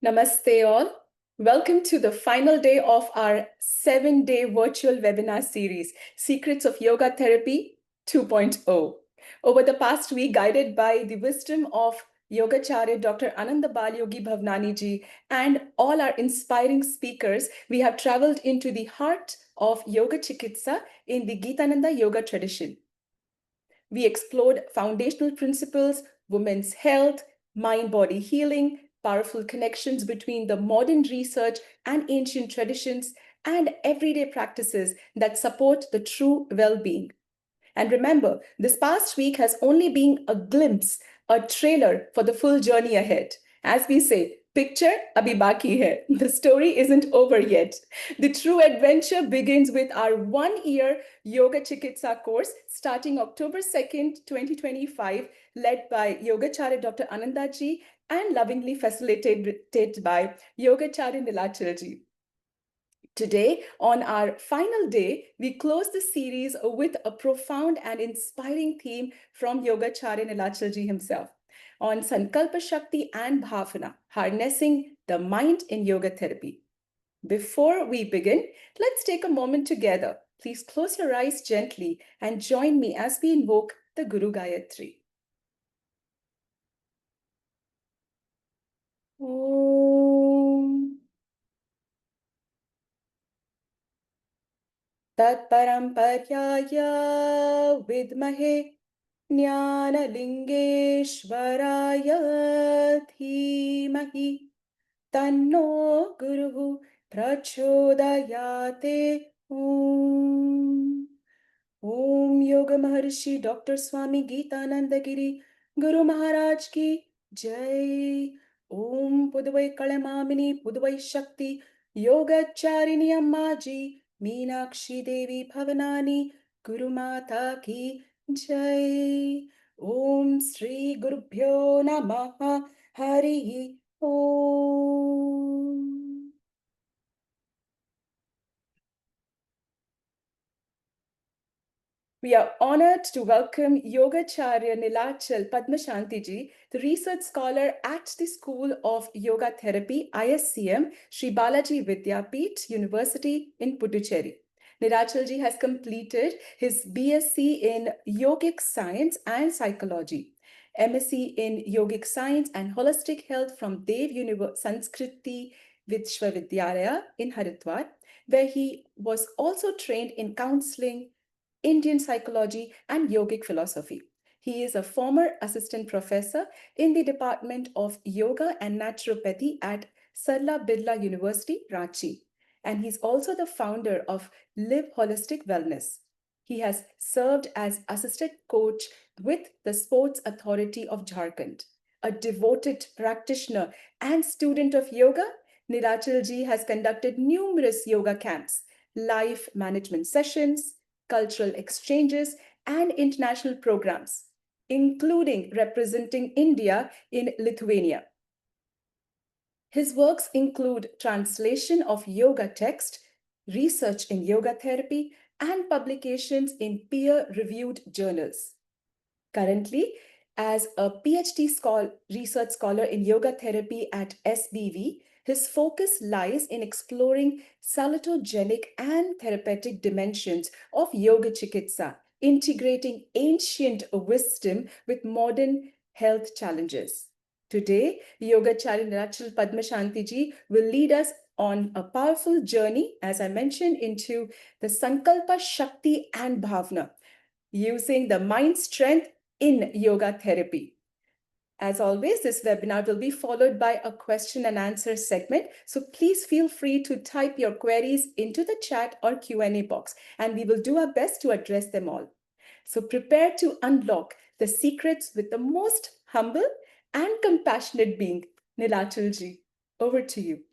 Namaste all. Welcome to the final day of our 7-day virtual webinar series, Secrets of Yoga Therapy 2.0. Over the past week, guided by the wisdom of Yogacharya Dr. Ananda Yogi Bhavnani ji and all our inspiring speakers, we have traveled into the heart of Yoga Chikitsa in the Gitananda Yoga tradition. We explored foundational principles, women's health, mind-body healing, powerful connections between the modern research and ancient traditions, and everyday practices that support the true well-being. And remember, this past week has only been a glimpse, a trailer for the full journey ahead. As we say, picture abhi baki hai. The story isn't over yet. The true adventure begins with our 1-year Yoga Chikitsa course starting October 2nd, 2025, led by Yogacharya Dr. Ananda ji and lovingly facilitated by Yogacharya Nilachal ji. Today, on our final day, we close the series with a profound and inspiring theme from Yogacharya Nilachal ji himself on Sankalpa Shakti and Bhavana, harnessing the mind in yoga therapy. Before we begin, let's take a moment together. Please close your eyes gently and join me as we invoke the Guru Gayatri. Om Tatparamparya Vidmahe Jnanalingeshwaraya Dhimahi Tanno Guruhu Prachodayate Om. Om Yoga Maharshi Dr. Swami Geetananda Giri Guru Maharaj Ki Jai. Om Pudvai Kalamamini Pudvai Shakti Yogacharini Ammaji Meenakshi Devi Bhavanani Guru Mata Ki Jai. Om Sri Gurubhyo Namaha Hari Om. We are honored to welcome Yogacharya Nilachal Padmashanti ji, the research scholar at the School of Yoga Therapy, ISCM, Sri Balaji Vidyapeeth University in Puducherry. Nilachal ji has completed his BSc in Yogic Science and Psychology, MSc in Yogic Science and Holistic Health from Dev Sanskriti Vishwavidyalaya in Haridwar, where he was also trained in counseling, Indian psychology, and yogic philosophy. He is a former assistant professor in the Department of Yoga and Naturopathy at Sarla Birla University, Ranchi. And he's also the founder of Live Holistic Wellness. He has served as assistant coach with the Sports Authority of Jharkhand. A devoted practitioner and student of yoga, Nilachal ji has conducted numerous yoga camps, life management sessions, cultural exchanges, and international programs, including representing India in Lithuania. His works include translation of yoga text, research in yoga therapy, and publications in peer-reviewed journals. Currently, as a PhD research scholar in yoga therapy at SBV, his focus lies in exploring salutogenic and therapeutic dimensions of Yoga Chikitsa, integrating ancient wisdom with modern health challenges. Today, Yogacharya Nilachal Padmashanti ji will lead us on a powerful journey, as I mentioned, into the Sankalpa Shakti and Bhavana, using the mind strength in yoga therapy. As always, this webinar will be followed by a question and answer segment. So please feel free to type your queries into the chat or Q&A box, and we will do our best to address them all. So prepare to unlock the secrets with the most humble and compassionate being, Nilachal ji. Over to you.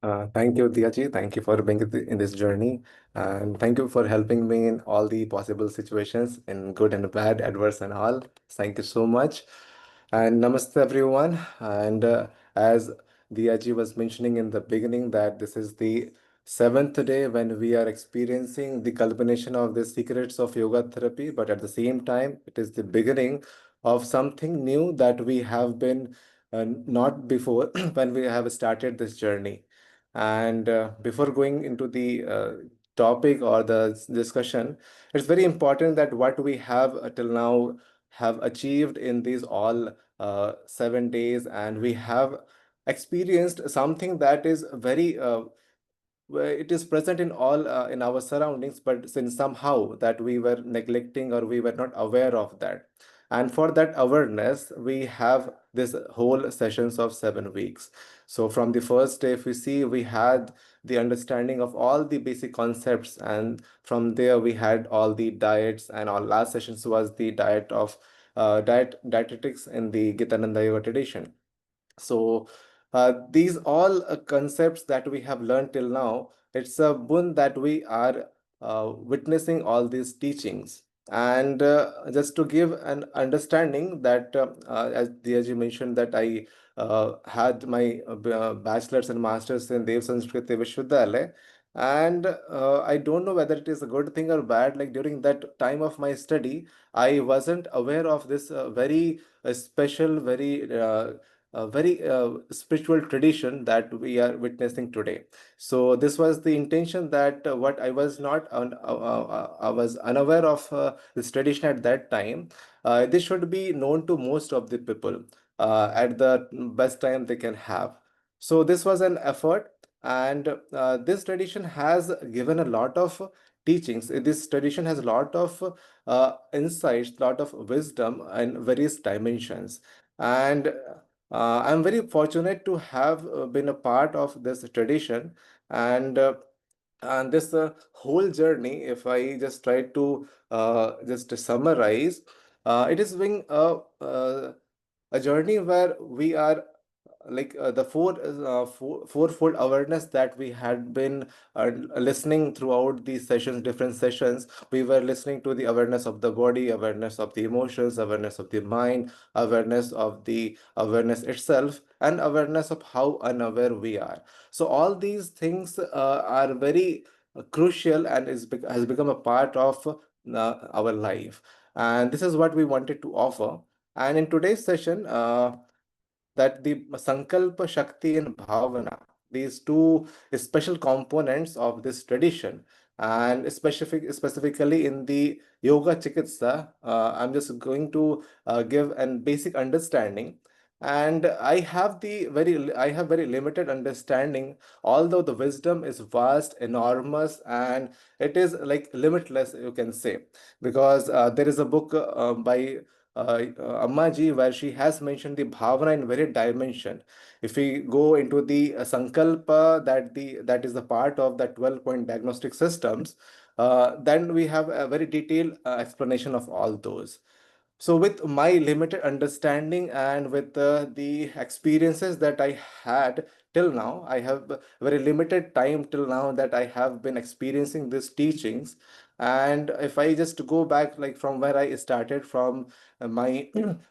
Thank you, Diyaji. Thank you for being in this journey. And thank you for helping me in all the possible situations, in good and bad, adverse and all. Thank you so much. And namaste, everyone. And as Diyaji was mentioning in the beginning, that this is the 7th day when we are experiencing the culmination of the secrets of yoga therapy. But at the same time, it is the beginning of something new that we have been not before when we have started this journey. And before going into the topic or the discussion, it's very important that what we have till now have achieved in these all 7 days, and we have experienced something that is very where it is present in all in our surroundings, but since somehow that we were neglecting or we were not aware of that. And for that awareness, we have this whole sessions of 7 weeks. So from the first day, if we see, we had the understanding of all the basic concepts, and from there we had all the diets, and our last sessions was the diet of dietetics in the Gitananda Yoga tradition. So these all concepts that we have learned till now, it's a boon that we are witnessing all these teachings. And just to give an understanding that, as Diyaji mentioned, that I had my bachelor's and master's in Dev Sanskriti Vishwavidyalaya. And I don't know whether it is a good thing or bad. Like during that time of my study, I wasn't aware of this very special, very spiritual tradition that we are witnessing today. So this was the intention that what I was not I was unaware of this tradition at that time. This should be known to most of the people at the best time they can have. So this was an effort, and this tradition has given a lot of teachings. This tradition has a lot of insights, lot of wisdom in various dimensions. And I'm very fortunate to have been a part of this tradition, and this whole journey. If I just try to just summarize, it is being a journey where we are like the fourfold awareness that we had been listening throughout these sessions, different sessions. We were listening to the awareness of the body, awareness of the emotions, awareness of the mind, awareness of the awareness itself, and awareness of how unaware we are. So all these things are very crucial, and has become a part of our life. And this is what we wanted to offer. And in today's session, that the Sankalpa Shakti and Bhavana, these two special components of this tradition, and specifically in the Yoga Chikitsa, I'm just going to give an basic understanding. And I have very limited understanding, although the wisdom is vast, enormous, and it is like limitless, you can say, because there is a book by Ammaji, where she has mentioned the bhavana in very dimension. If we go into the sankalpa, that is the part of the 12-point diagnostic systems, then we have a very detailed explanation of all those. So, with my limited understanding and with the experiences that I had till now, I have very limited time till now that I have been experiencing these teachings. And if I just go back, like from where I started from my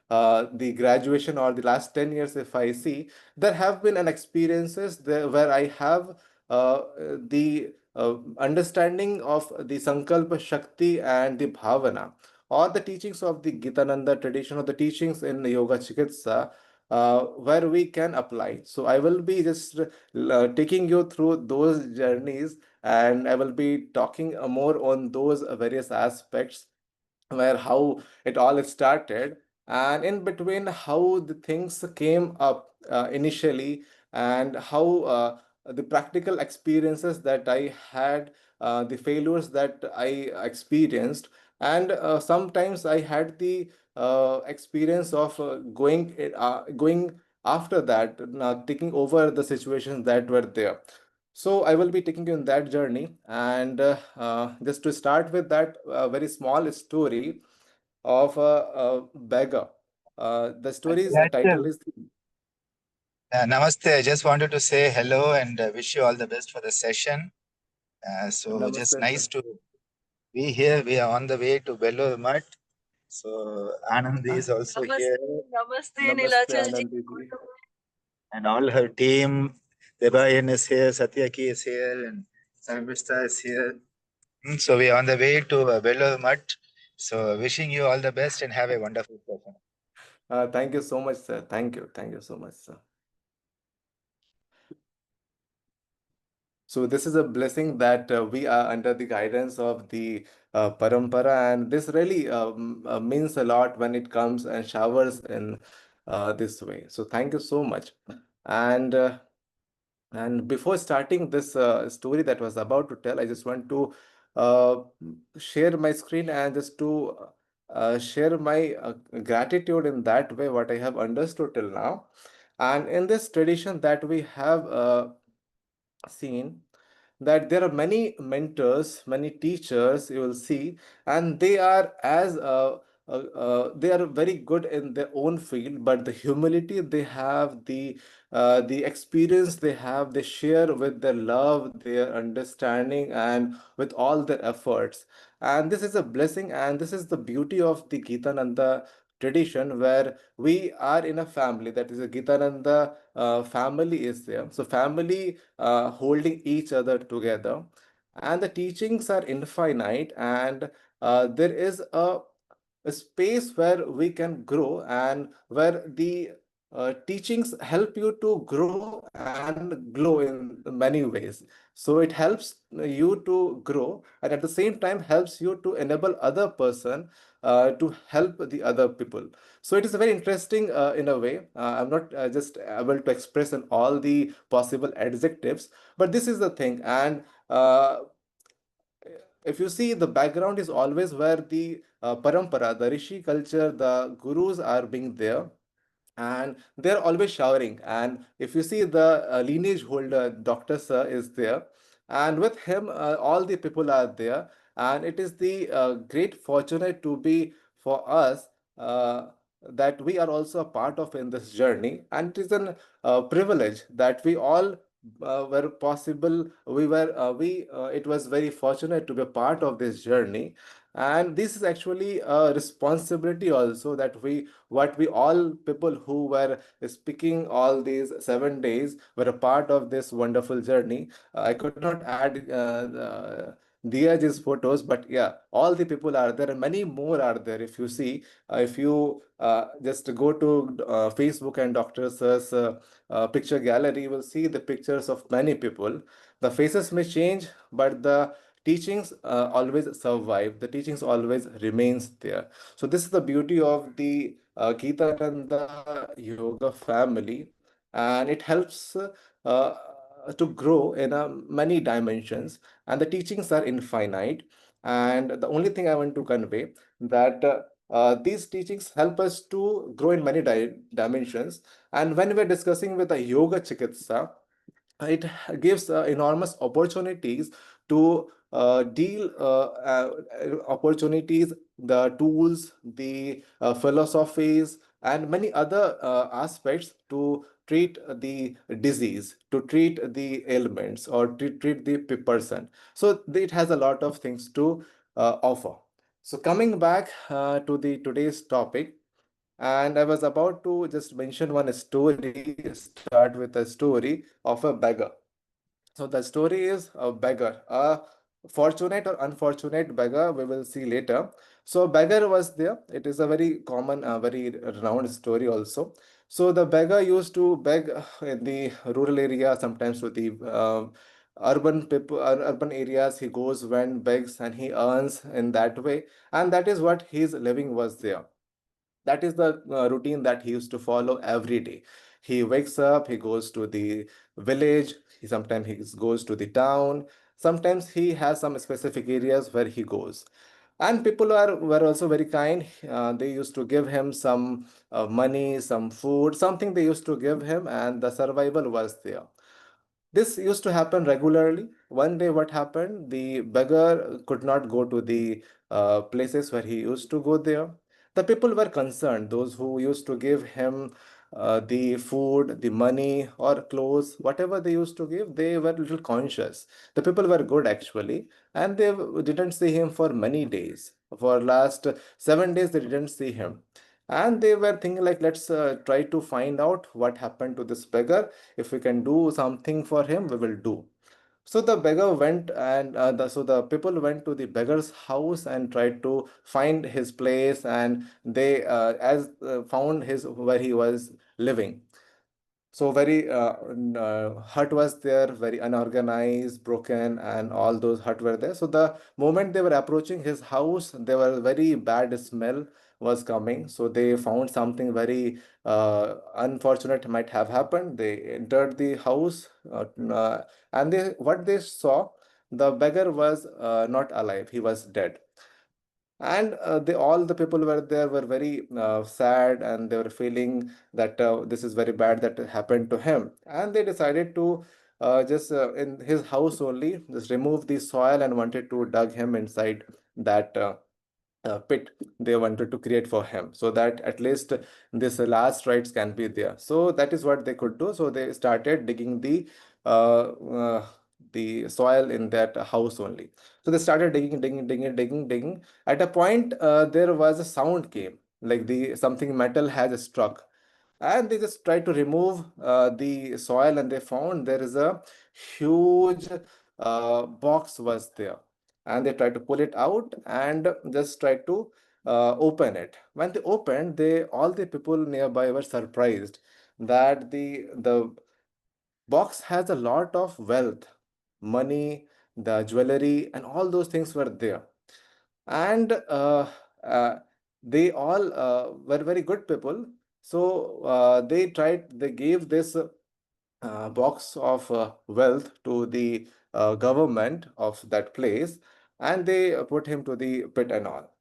the graduation or the last 10 years, if I see, there have been an experiences there where I have the understanding of the Sankalpa Shakti and the Bhavana, or the teachings of the Gitananda tradition, or the teachings in Yoga Chikitsa, where we can apply. So I will be just taking you through those journeys, and I will be talking more on those various aspects, where how it all started, and in between how the things came up initially, and how the practical experiences that I had, the failures that I experienced, and sometimes I had the experience of going after that, taking over the situations that were there. So I will be taking you in that journey, and just to start with that very small story of a beggar. The story's title is Namaste. I just wanted to say hello and wish you all the best for the session. So just Namaste, nice sir. to be here. We are on the way to Belur Mutt. So Anand is also here. Namaste, Namaste, Nilachal ji. Ananda ji. And all her team. Debayan is here, Satyaki is here, and Sarvista is here. So we are on the way to Belur Mutt. So wishing you all the best and have a wonderful session. Thank you so much, sir. Thank you so much, sir. So this is a blessing that we are under the guidance of the parampara, and this really means a lot when it comes and showers in this way. So thank you so much. And before starting this story that was about to tell, I just want to uh, share my screen and just to share my gratitude in that way, what I have understood till now. And in this tradition that we have seen, that there are many mentors, many teachers you will see, and they are they are very good in their own field, but the humility they have, the experience they have, they share with their love, their understanding, and with all their efforts. And this is a blessing, and this is the beauty of the Gitananda tradition, where we are in a family, that is a Gitananda family is there. So family holding each other together, and the teachings are infinite, and there is a space where we can grow, and where the teachings help you to grow and glow in many ways. So it helps you to grow, and at the same time helps you to enable other person to help the other people. So it is very interesting in a way. I'm not just able to express in all the possible adjectives, but this is the thing. And if you see, the background is always where the parampara, the rishi culture, the gurus are being there, and they're always showering. And if you see, the lineage holder Dr. Sir is there, and with him all the people are there. And it is the great fortunate to be for us, uh, that we are also a part of in this journey, and it is an privilege that we all were possible we were we it was very fortunate to be a part of this journey. And this is actually a responsibility also, that we what we all people who were speaking all these 7 days were a part of this wonderful journey. I could not add Dia's photos, but yeah, all the people are there, and many more are there. If you see, if you just go to Facebook and Dr. Sir's picture gallery, you will see the pictures of many people. The faces may change, but the teachings always survive. The teachings always remains there. So this is the beauty of the Gitananda Yoga family, and it helps to grow in many dimensions, and the teachings are infinite. And the only thing I want to convey, that these teachings help us to grow in many dimensions. And when we're discussing with the Yoga Chikitsa, it gives enormous opportunities to deal opportunities, the tools, the philosophies, and many other aspects to treat the disease, to treat the ailments, or to treat the person. So it has a lot of things to offer. So coming back to the today's topic, and I was about to just mention one story, start with a story of a beggar. So the story is a beggar, a fortunate or unfortunate beggar, we will see later. So beggar was there. It is a very common, very renowned story also. So the beggar used to beg in the rural area, sometimes to the urban people, urban areas. He goes when begs, and he earns in that way, and that is what his living was there. That is the routine that he used to follow every day. He wakes up, he goes to the village, sometimes he goes to the town, sometimes he has some specific areas where he goes. And people were also very kind. They used to give him some money, some food, something they used to give him, and the survival was there. This used to happen regularly. One day, what happened? The beggar could not go to the places where he used to go there. The people were concerned. Those who used to give him the food, the money, or clothes, whatever they used to give, they were little conscious. The people were good actually, and they didn't see him for many days. For last 7 days, they didn't see him, and they were thinking like, let's try to find out what happened to this beggar. If we can do something for him, we will do. So the beggar went and so the people went to the beggar's house and tried to find his place, and they as found his where he was living. So very hut was there, very unorganized, broken, and all those hut were there. So the moment they were approaching his house, there were very bad smell was coming. So they found something very unfortunate might have happened. They entered the house, and they what they saw, the beggar was not alive. He was dead. And they all the people were there were very sad, and they were feeling that this is very bad that happened to him, and they decided to just in his house only just remove the soil and wanted to dug him inside that pit they wanted to create for him, so that at least this last rites can be there. So that is what they could do. So they started digging uh, uh, the soil in that house only. So they started digging. At a point, there was a sound came, like the something metal has struck, and they just tried to remove the soil, and they found there is a huge box was there, and they tried to pull it out and just tried to open it. When they opened, they all the people nearby were surprised that the box has a lot of wealth, money, the jewelry, and all those things were there. And uh, they all were very good people. So they gave this box of wealth to the government of that place, and they put him to the pit and all.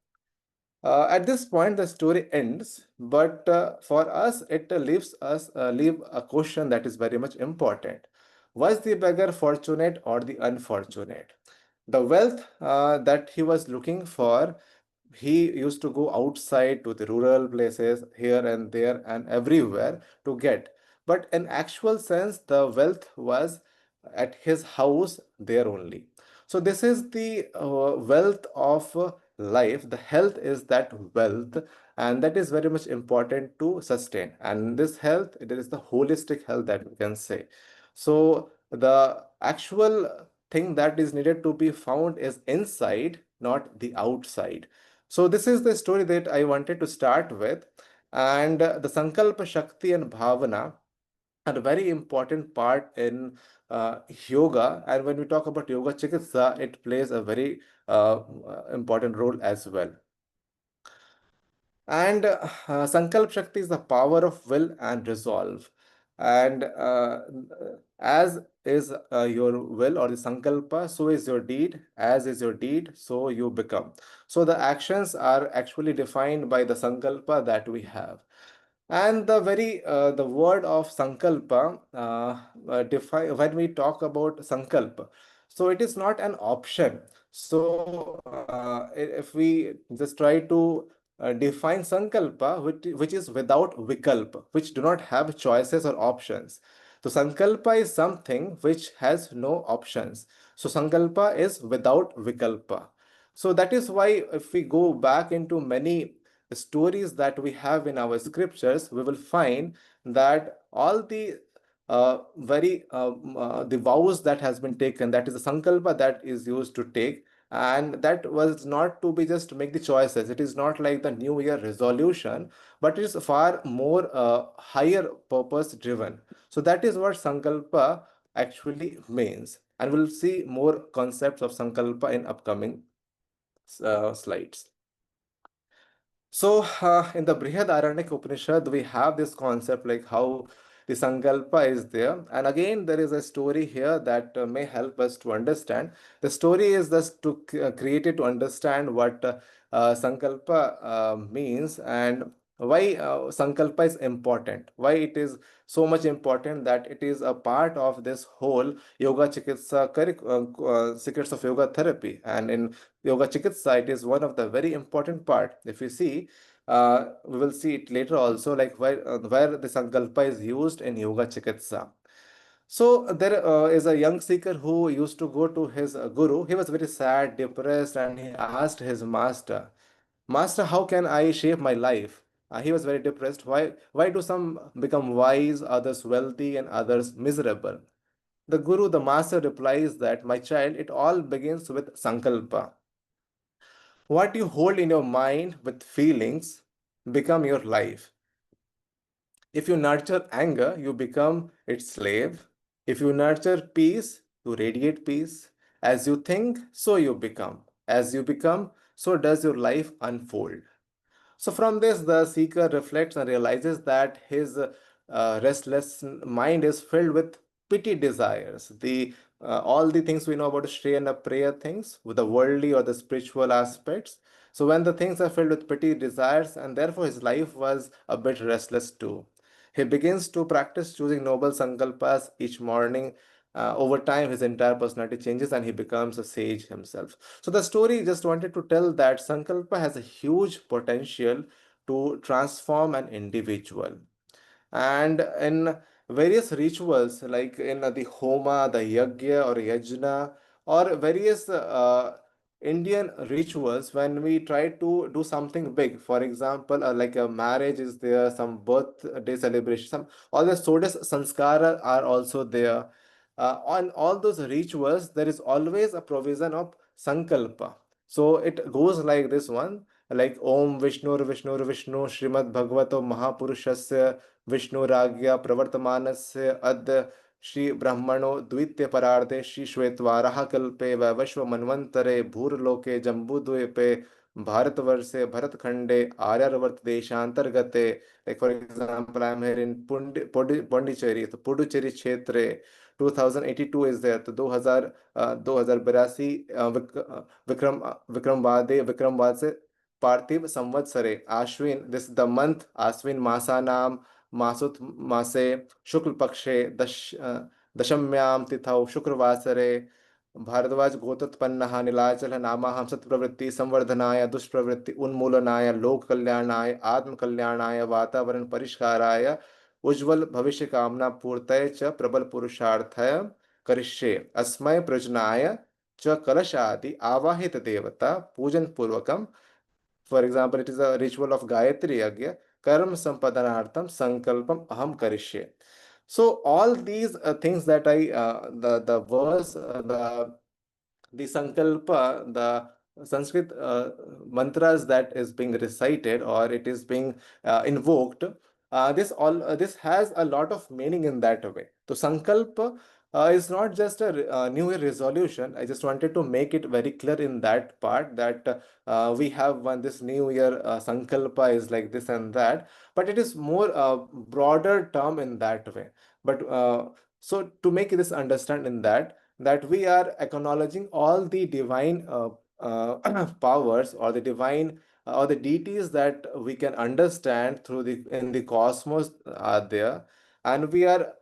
At this point, the story ends, but for us, it leave a question that is very much important. Was the beggar fortunate or the unfortunate? The wealth that he was looking for, he used to go outside to the rural places here and there and everywhere to get. But in actual sense, the wealth was at his house there only. So this is the wealth of life. The health is that wealth, and that is very much important to sustain. And this health, it is the holistic health that we can say. So the actual thing that is needed to be found is inside, not the outside. So this is the story that I wanted to start with. And the Sankalpa Shakti and Bhavana are a very important part in yoga. And when we talk about Yoga Chikitsa, it plays a very important role as well. And Sankalp Shakti is the power of will and resolve. And as is your will or the Sankalpa, so is your deed. As is your deed, so you become. So the actions are actually defined by the Sankalpa that we have. And the word of Sankalpa, define when we talk about Sankalpa, so it is not an option. So if we just try to define Sankalpa, which is without Vikalpa, which do not have choices or options. So Sankalpa is something which has no options. So Sankalpa is without Vikalpa. So that is why if we go back into many stories that we have in our scriptures, we will find that all the vows that has been taken, that is the sankalpa that is used to take, and that was not to be just make the choices. It is not like the new year resolution, but it is far more higher purpose driven. So that is what sankalpa actually means, and we'll see more concepts of sankalpa in upcoming slides. So, in the Brihad Aranak Upanishad, we have this concept like how the Sankalpa is there. And again, there is a story here that may help us to understand. The story is just to create it to understand what Sankalpa means, and why Sankalpa is important, why it is so much important that it is a part of this whole Yoga Chikitsa secrets of yoga therapy. And in Yoga Chikitsa, it is one of the very important part. If you see, we will see it later also, like where the Sankalpa is used in Yoga Chikitsa. So there is a young seeker who used to go to his guru. He was very sad, depressed, and he asked his master, "Master, how can I shape my life?" He was very depressed. Why do some become wise, others wealthy, and others miserable? The guru, the master, replies that, my child, it all begins with Sankalpa. What you hold in your mind with feelings become your life. If you nurture anger, you become its slave. If you nurture peace, you radiate peace. As you think, so you become. As you become, so does your life unfold. So, from this, the seeker reflects and realizes that his restless mind is filled with petty desires. All the things we know about Shri and prayer things, with the worldly or the spiritual aspects. So, when the things are filled with petty desires, and therefore his life was a bit restless too. He begins to practice choosing noble sankalpas each morning. Over time, his entire personality changes and he becomes a sage himself. So the story just wanted to tell that Sankalpa has a huge potential to transform an individual. And in various rituals, like in the Homa, the Yagya or Yajna, or various Indian rituals, when we try to do something big, for example, like a marriage is there, some birthday celebration, some all the Sodas Sanskara are also there. On all those rituals, there is always a provision of Sankalpa. So it goes like this one, like Om Vishnu Srimad Bhagavato Mahapurushasya विष्णुराज्ञा प्रवर्तमानस्य अद्य श्री ब्रह्मणो द्वितीय परार्धे श्री श्वेतवाराह कल्पे वैवस्व मन्वंतरे भूरलोके जम्बूद्वीपे भारतवर्षे भरतखंडे Aryavart देशांतर्गते like for example I am here in Pondicherry तो पुडुचेरी क्षेत्रे 2082 is there तो 2082 विक्रमवाद से पार्थिव संवत्सरे आश्विन this the month आश्विन मासानाम मासुत मासे शुक्ल पक्षे दशम्यां तिथौ शुक्रवासरे भारद्वाज गोत्रोत्पन्नः नीलाचल नामाहं सत्प्रवृत्ति संवर्धनाय दुष्प्रवृत्ति उन्मूलनाय लोक कल्याणाय आत्म कल्याणाय वातावरण परिष्काराय उज्ज्वल भविष्य कामना पूर्तये च प्रबल पुरुषार्थय करिष्ये अस्मै प्रयोजनाय च कलशादि आवाहित देवता पूजन पूर्वकम. For example, it is a ritual of Gayatri Yagya, Karma Sampadhanartham Sankalpam Aham Karishye. So all these things that the verse, the Sankalpa, the Sanskrit mantras that is being recited or it is being invoked, this has a lot of meaning in that way. So Sankalpa is not just a New Year resolution. I just wanted to make it very clear in that part that we have one this New Year Sankalpa is like this and that, but it is more broader term in that way. But so to make this understand in that we are acknowledging all the divine powers or the divine or the deities that we can understand through the in the cosmos are there, and we are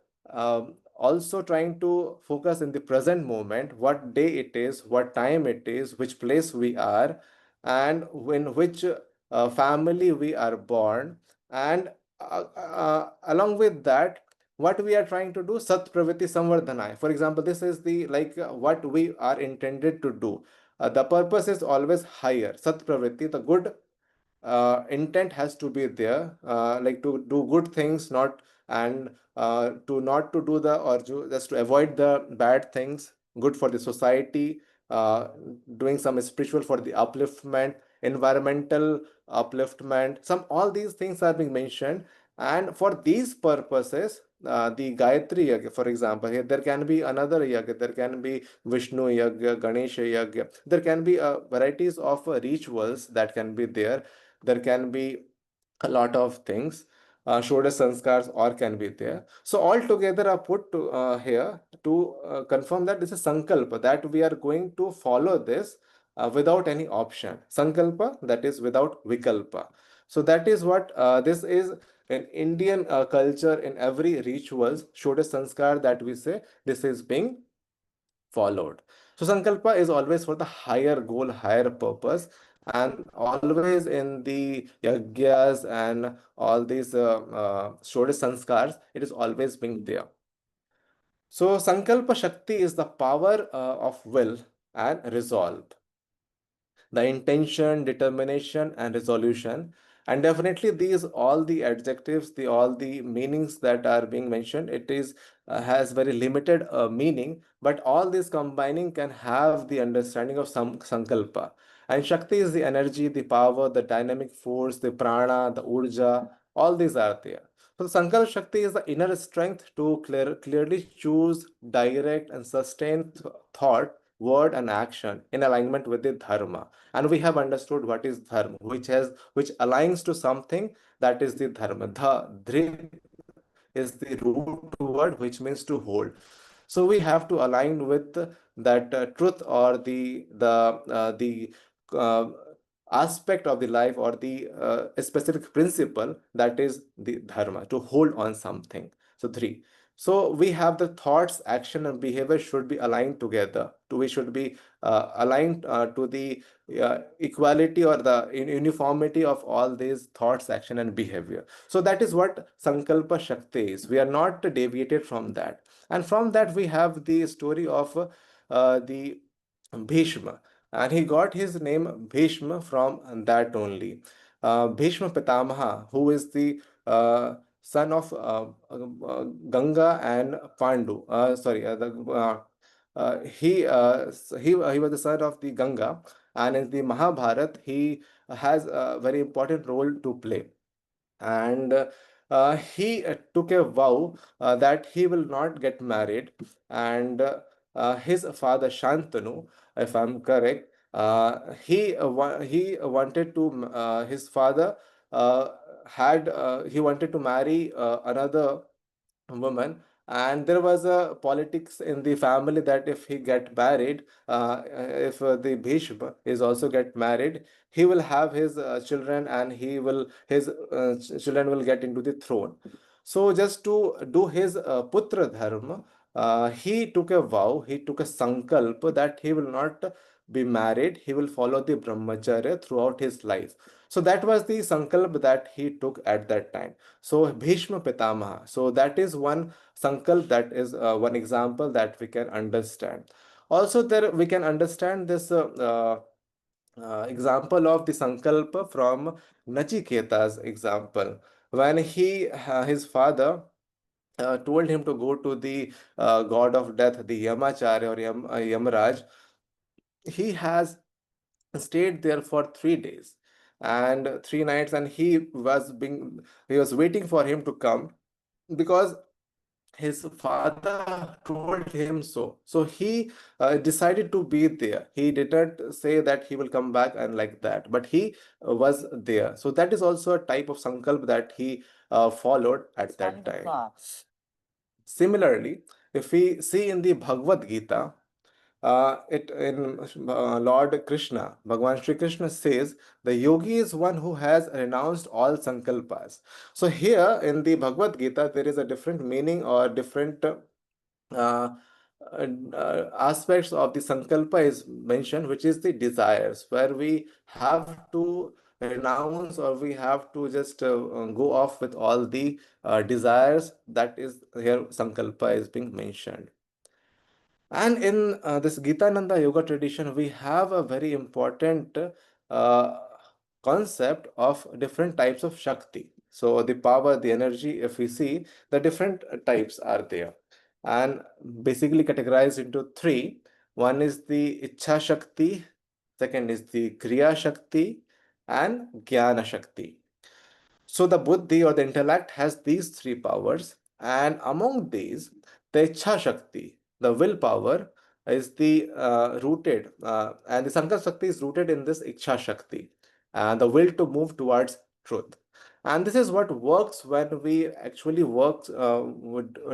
also trying to focus in the present moment, what day it is, what time it is, which place we are, and in which family we are born, and along with that what we are trying to do, sat pravritti samvardhanaya. For example, this is the like what we are intended to do. The purpose is always higher. Sat pravritti, the good intent has to be there, like to do good things, not and to not to do the or just to avoid the bad things, good for the society, doing some spiritual for the upliftment, environmental upliftment, some all these things are being mentioned. And for these purposes, the Gayatri Yagya, for example, here there can be another Yagya, there can be Vishnu Yagya, Ganesha Yagya, there can be varieties of rituals that can be there. There can be a lot of things. Shoda sanskars or can be there. So all together are put to, here to confirm that this is sankalpa, that we are going to follow this without any option. Sankalpa, that is without vikalpa. So that is what this is in Indian culture. In every rituals, Shoda sanskar that we say, this is being followed. So Sankalpa is always for the higher goal, higher purpose, and always in the yagyas and all these Shodesh sanskars, it is always being there. So Sankalpa Shakti is the power of will and resolve. The intention, determination, and resolution And definitely these all the adjectives, the all the meanings that are being mentioned, it is has very limited meaning, but all these combining can have the understanding of some sankalpa. And Shakti is the energy, the power, the dynamic force, the prana, the urja, all these are there. So Sankalpa Shakti is the inner strength to clearly choose, direct, and sustain thought, word, and action in alignment with the dharma. And we have understood what is dharma, which aligns to something, that is the dharma. Dhrit is the root word, which means to hold. So we have to align with that truth, or the uh, aspect of the life, or the specific principle, that is the dharma, to hold on something. So three. So we have the thoughts, action, and behavior should be aligned together. We should be aligned to the equality, or the uniformity of all these thoughts, action, and behavior. So that is what Sankalpa Shakti is. We are not deviated from that. And from that, we have the story of the Bhishma. And he got his name Bhishma from that only. Bhishma Pitamaha, who is the son of Ganga and Pandu. He was the son of the Ganga, and in the Mahabharata, he has a very important role to play. And he took a vow that he will not get married. And his father Shantanu, if I'm correct, he wanted to his father uh, had he wanted to marry another woman. And there was a politics in the family that if he get married, if the Bhishma is also get married, he will have his children, and his children will get into the throne. So just to do his putra dharma, he took a vow, he took a sankalp that he will not be married, he will follow the brahmacharya throughout his life. So that was the sankalp that he took at that time. So Bhishma Pitamaha. So that is one sankalp, that is one example that we can understand. Also, there we can understand this example of the sankalpa from Nachiketa's example. When his father told him to go to the god of death, the Yamacharya, or Yamaraj, he has stayed there for 3 days and 3 nights, and he was waiting for him to come, because his father told him so. So he decided to be there. He didn't say that he will come back and like that, but he was there. So that is also a type of sankalp that he followed at that time. Similarly, if we see in the Bhagavad Gita, it in Lord Krishna, Bhagwan Shri Krishna says, the yogi is one who has renounced all sankalpas. So here in the Bhagavad Gita, there is a different meaning, or different uh, aspects of the sankalpa is mentioned, which is the desires, where we have to renounce, or we have to just go off with all the desires. That is here sankalpa is being mentioned. And in this Gitananda yoga tradition, we have a very important uh, concept of different types of Shakti. So the power, the energy, if we see, the different types are there, and basically categorized into three. One is the Ichha Shakti, second is the Kriya Shakti, and Jnana Shakti. So the buddhi, or the intellect, has these three powers, and among these, the Ichha Shakti, the willpower, is the rooted, and the Sankalpa Shakti is rooted in this Ichha Shakti, and the will to move towards truth. And this is what works when we actually would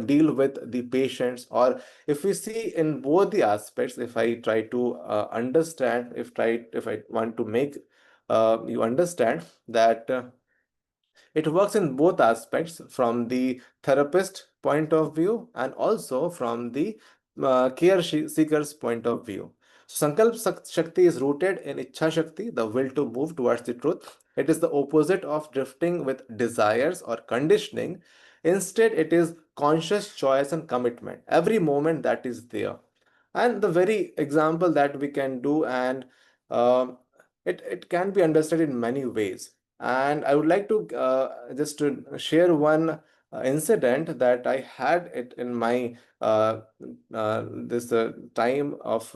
deal with the patients, or if we see in both the aspects. If I try to understand, if I want to make you understand that. It works in both aspects, from the therapist point of view, and also from the seeker's point of view. So Sankalp Shakti is rooted in Ichha Shakti, the will to move towards the truth. It is the opposite of drifting with desires or conditioning. Instead, it is conscious choice and commitment. Every moment that is there. And the very example that we can do, and um it can be understood in many ways. And I would like to just to share one incident that I had it in my this time of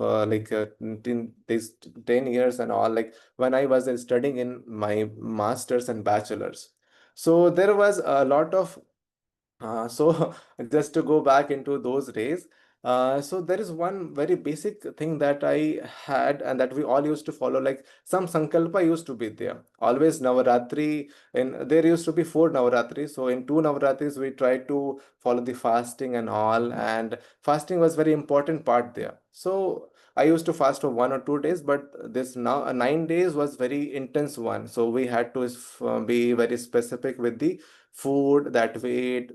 this 10 years and all, like when I was studying in my master's and bachelor's. So there was a lot of so just to go back into those days, so there is one very basic thing that I had and that we all used to follow. Like some Sankalpa used to be there. Always Navaratri, and there used to be 4 Navaratris. So in 2 Navaratris, we tried to follow the fasting and all, and fasting was very important part there. So I used to fast for 1 or 2 days, but this now 9 days was very intense one. So we had to be very specific with the food that we eat,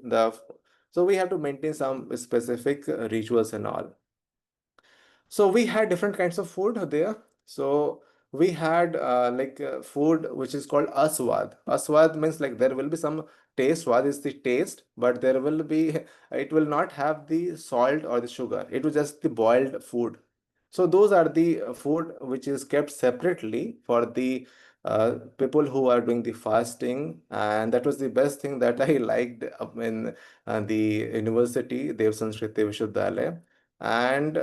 so we have to maintain some specific rituals and all. So we had different kinds of food there. So we had food which is called aswad. Aswad means like there will be some taste. Swad is the taste, but there will be it will not have the salt or the sugar. It was just the boiled food. So those are the food which is kept separately for the people who are doing the fasting, and that was the best thing that I liked in the university, Dev Sanskriti Vishavidyalaya. And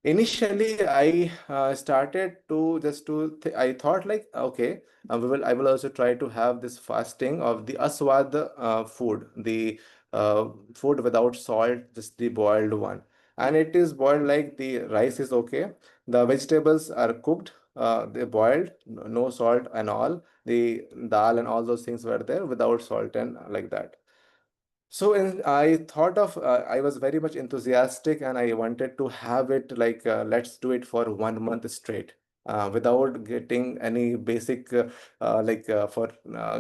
initially, I started to just to I thought like, okay, I will also try to have this fasting of the aswad food, the food without salt, just the boiled one. And it is boiled like the rice is okay. The vegetables are cooked, they boiled, no salt and all. The dal and all those things were there without salt and like that. So I thought of, I was very much enthusiastic and I wanted to have it like, let's do it for 1 month straight without getting any basic, for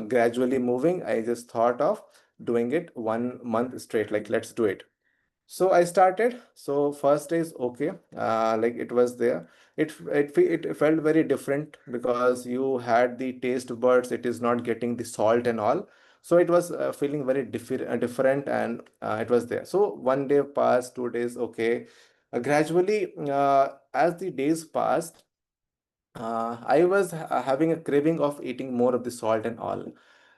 gradually moving. I just thought of doing it 1 month straight, like, let's do it. So I started. So first day is okay. Like it was there. It felt very different because you had the taste buds. It is not getting the salt and all. So it was feeling very different, and it was there. So 1 day passed, 2 days, okay. Gradually, as the days passed, I was having a craving of eating more of the salt and all.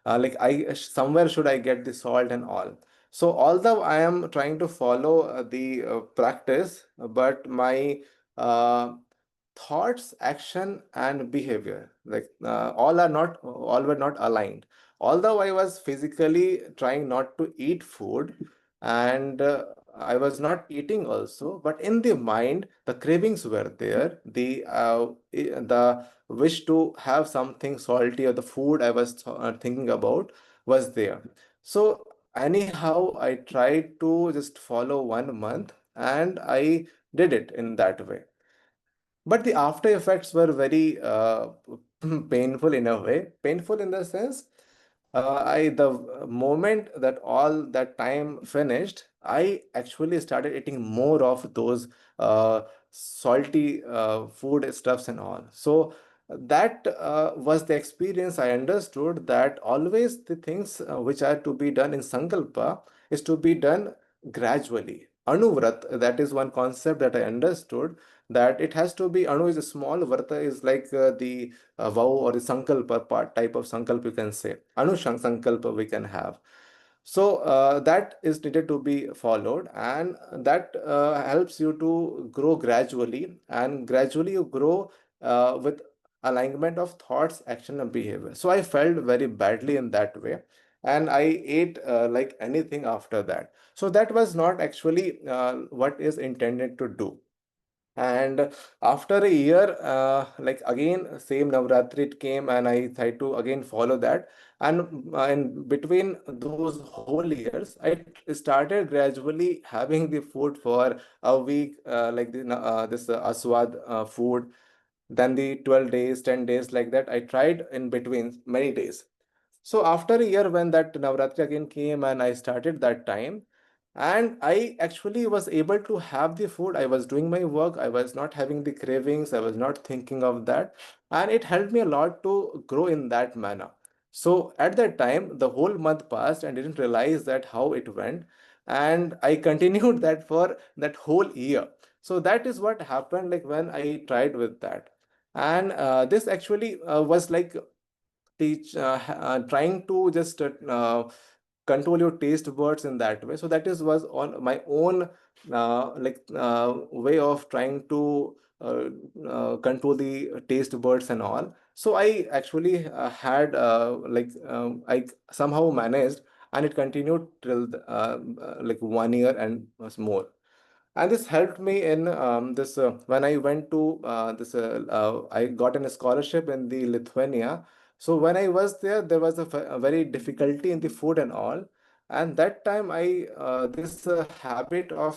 Like somewhere should I get the salt and all. So although I am trying to follow the practice, but my uh, thoughts, action, and behavior, like all were not aligned. Although I was physically trying not to eat food, and I was not eating also, but in the mind, the cravings were there. The wish to have something salty, or the food I was thinking about was there. So anyhow, I tried to just follow 1 month, and I did it in that way. But the after effects were very painful in a way. Painful in the sense, the moment that all that time finished, I actually started eating more of those salty food stuffs and all. So that was the experience. I understood that always the things which are to be done in Sankalpa is to be done gradually. Anuvrat, that is one concept that I understood, that it has to be, Anu is a small, Varta is like the vow or the Sankalpa part, type of Sankalpa you can say. Sankalpa we can have. So that is needed to be followed, and that helps you to grow gradually, and gradually you grow with alignment of thoughts, action, and behavior. So I felt very badly in that way, and I ate like anything after that. So that was not actually what is intended to do. And after a year, like again, same Navratri it came, and I tried to again follow that. And in between those whole years, I started gradually having the food for a week, like this aswad food. Then the 12 days, 10 days, like that. I tried in between many days. So after a year, when that Navratri again came and I started that time, and I actually was able to have the food. I was doing my work. I was not having the cravings. I was not thinking of that. And it helped me a lot to grow in that manner. So at that time, the whole month passed and didn't realize that how it went. And I continued that for that whole year. So that is what happened like when I tried with that. And this actually was like trying to just control your taste buds in that way. So that is was on my own way of trying to control the taste buds and all. So I actually had I somehow managed, and it continued till like 1 year and was more. And this helped me in this when I went to I got a scholarship in the Lithuania. So when I was there, there was a very difficulty in the food and all. And that time I this habit of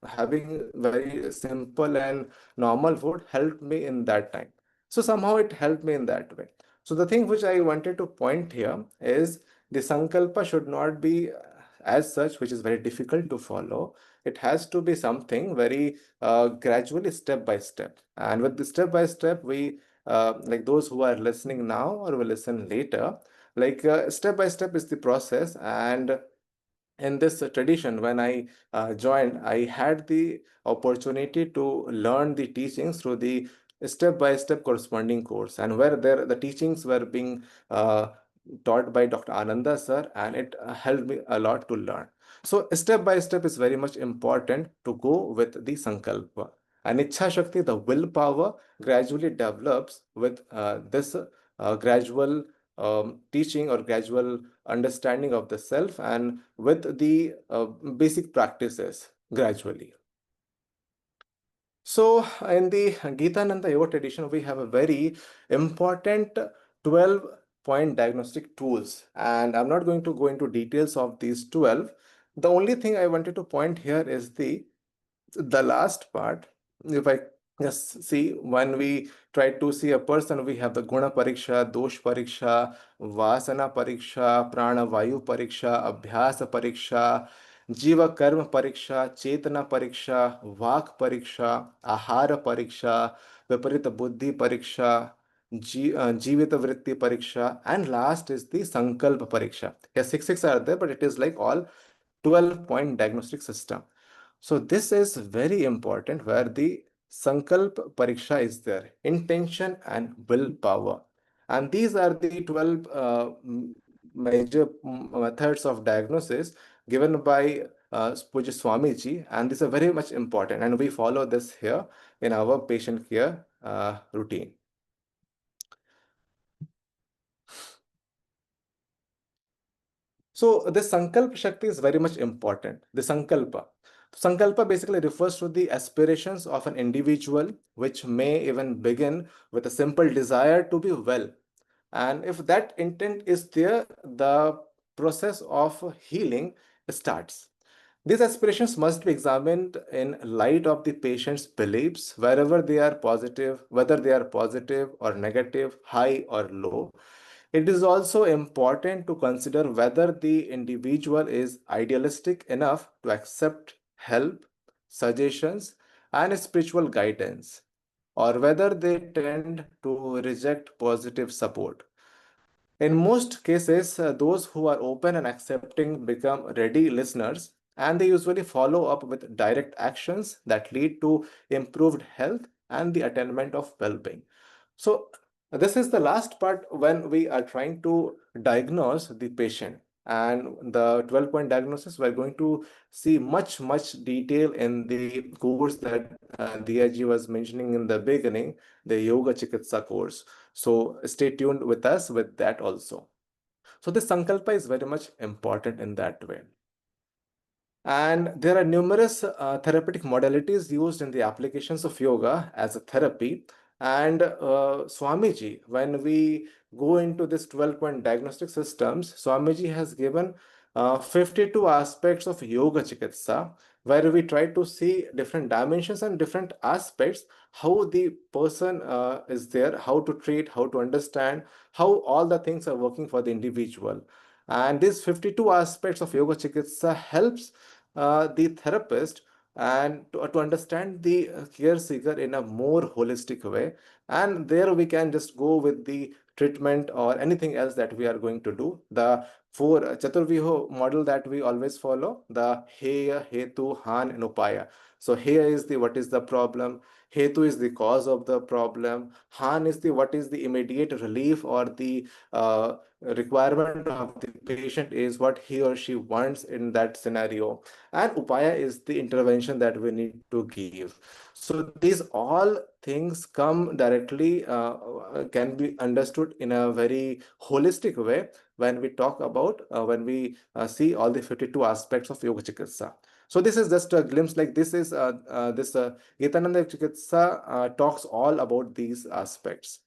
having very simple and normal food helped me in that time. So somehow it helped me in that way. So the thing which I wanted to point here is the Sankalpa should not be as such, which is very difficult to follow. It has to be something very gradually, step by step. And with the step by step, we like those who are listening now or will listen later, like step by step is the process. And in this tradition, when I joined, I had the opportunity to learn the teachings through the step by step corresponding course, and where there the teachings were being taught by Dr. Ananda sir, and it helped me a lot to learn. So step by step is very much important to go with the Sankalpa. And Ichha Shakti, the willpower, gradually develops with this gradual teaching or gradual understanding of the self, and with the basic practices gradually. So in the Gita Nanda Yoga tradition, we have a very important 12-point diagnostic tools. And I'm not going to go into details of these 12. The only thing I wanted to point here is the last part. If I just see, when we try to see a person, we have the Guna Pariksha, Dosh Pariksha, Vasana Pariksha, Prana Vayu Pariksha, Abhyasa Pariksha, Jiva Karma Pariksha, Chetana Pariksha, Vak Pariksha, Ahara Pariksha, Viparita Buddhi Pariksha, Jivita Vritti Pariksha, and last is the Sankalpa Pariksha. Yeah, six are there, but it is like all 12-point diagnostic system. So this is very important, where the Sankalp Pariksha is there, intention and willpower. And these are the 12 major methods of diagnosis given by Puja Swamiji, and these are very much important, and we follow this here in our patient care routine. So the Sankalpa Shakti is very much important. The Sankalpa. Sankalpa basically refers to the aspirations of an individual, which may even begin with a simple desire to be well. And if that intent is there, the process of healing starts. These aspirations must be examined in light of the patient's beliefs, wherever they are positive, whether they are positive or negative, high or low. It is also important to consider whether the individual is idealistic enough to accept help, suggestions, and spiritual guidance, or whether they tend to reject positive support. In most cases, those who are open and accepting become ready listeners, and they usually follow up with direct actions that lead to improved health and the attainment of well being. So, this is the last part when we are trying to diagnose the patient. And the 12-point diagnosis, we're going to see much detail in the course that Diyaji was mentioning in the beginning, the Yoga Chikitsa course. So stay tuned with us with that also. So this Sankalpa is very much important in that way. And there are numerous therapeutic modalities used in the applications of yoga as a therapy. And Swamiji, when we go into this 12-point diagnostic systems, Swamiji has given 52 aspects of Yoga Chikitsa, where we try to see different dimensions and different aspects, how the person is there, how to treat, how to understand, how all the things are working for the individual. And these 52 aspects of Yoga Chikitsa helps the therapist and to understand the care seeker in a more holistic way. And there we can just go with the treatment or anything else that we are going to do. The four Chaturviho model that we always follow, the Heya, Hetu, Han, and Upaya. So here is the what is the problem, Hetu is the cause of the problem. Han is the what is the immediate relief or the requirement of the patient is what he or she wants in that scenario. And Upaya is the intervention that we need to give. So these all things come directly, can be understood in a very holistic way when we talk about, when we see all the 52 aspects of Yoga Chikitsa. So this is just a glimpse, like this is this Gitananda Chikitsa talks all about these aspects.